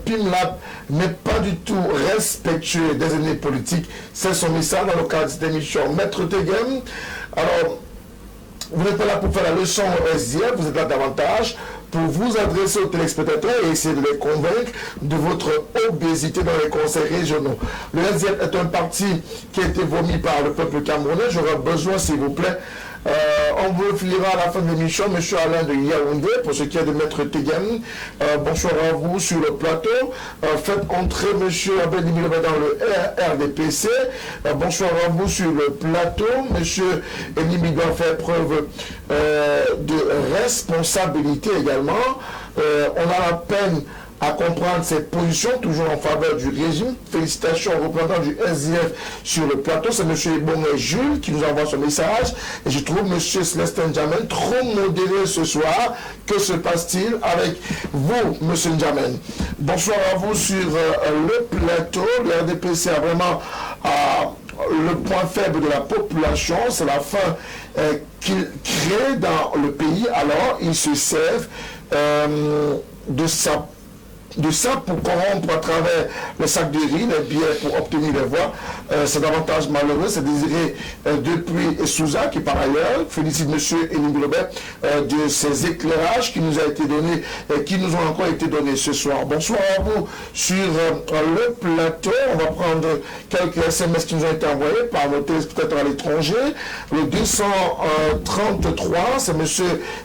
Pimlap n'est pas du tout respectueux des ennemis politiques. C'est son message dans le cadre de cette émission. Maître Tegem, alors, vous n'êtes pas là pour faire la leçon au SDF, vous êtes là davantage pour vous adresser aux téléspectateurs et essayer de les convaincre de votre obésité dans les conseils régionaux. Le SDF est un parti qui a été vomi par le peuple camerounais. J'aurais besoin, s'il vous plaît, on vous filera à la fin de l'émission M. Alain de Yaoundé pour ce qui est de Maître Tegem. Bonsoir à vous sur le plateau. Faites entrer M. Abel Elimbilobé dans le RDPC. Bonsoir à vous sur le plateau. M. Elimbilobé doit faire preuve de responsabilité également. On a la peine à comprendre ses positions, toujours en faveur du régime. Félicitations aux représentants du SDF sur le plateau. C'est M. Ebonge Jules qui nous envoie son message. Et je trouve M. Célestin Djamel trop modéré ce soir. Que se passe-t-il avec vous, M. Djamel? Bonsoir à vous sur le plateau. Le RDPC a vraiment le point faible de la population. C'est la faim qu'il crée dans le pays. Alors, il se servent de sa de ça pour corrompre à travers le sac de riz, les billets pour obtenir les voix. C'est davantage malheureux. C'est Désiré depuis Souza qui, par ailleurs, félicite M. Elie Bilobert de ces éclairages qui nous a été donnés et qui nous ont encore été donnés ce soir. Bonsoir à vous sur le plateau. On va prendre quelques SMS qui nous ont été envoyés par nos téléspectateurs à l'étranger. Le 233, c'est M.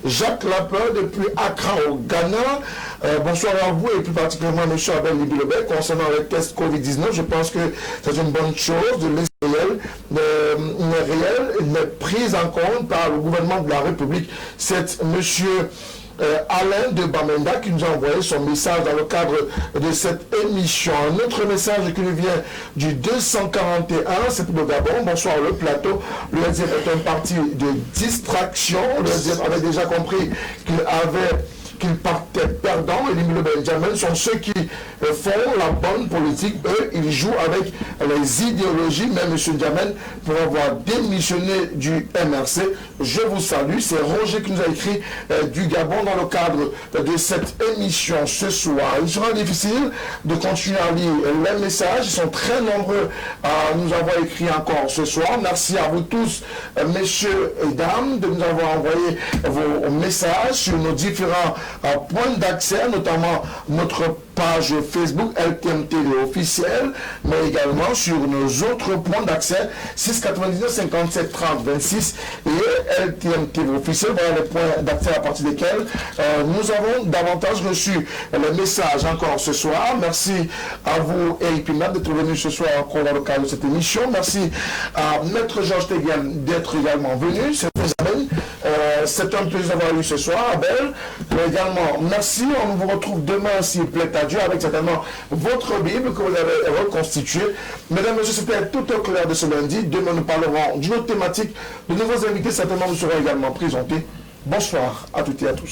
Jacques Lapeur depuis Accra au Ghana. Bonsoir à vous et plus particulièrement M. Abel Libilobert concernant les tests Covid-19. Je pense que c'est une bonne chose de l'Israël n'est prise en compte par le gouvernement de la République. C'est M. Alain de Bamenda qui nous a envoyé son message dans le cadre de cette émission. Un autre message qui nous vient du 241, c'est pour le Gabon. Bonsoir le plateau. Le SDF est un parti de distraction. Le SDF avait déjà compris qu'il partait perdant. Et les Benjamin sont ceux qui font la bonne politique. Eux, ils jouent avec les idéologies. Mais M. Diamène, pour avoir démissionné du MRC, je vous salue. C'est Roger qui nous a écrit du Gabon dans le cadre de cette émission ce soir. Il sera difficile de continuer à lire les messages. Ils sont très nombreux à nous avoir écrit encore ce soir. Merci à vous tous, messieurs et dames, de nous avoir envoyé vos messages sur nos différents points d'accès, notamment notre page Facebook LTMT officielle, mais également sur nos autres points d'accès 699 57 30 26 et LTMT officiel. Voilà les points d'accès à partir desquels nous avons davantage reçu les messages encore ce soir. Merci à vous, Eric Pinat, d'être venu ce soir encore dans le cadre de cette émission. Merci à Maître Georges Teguian d'être également venu. C'est un plaisir d'avoir eu ce soir, Abel. Mais également, merci. On vous retrouve demain, s'il plaît à Dieu, avec certainement votre Bible que vous avez reconstituée. Mesdames et messieurs, c'était tout au clair de ce lundi. Demain, nous parlerons d'une autre thématique. De nouveaux invités, certainement, vous seront également présentés. Bonsoir à toutes et à tous.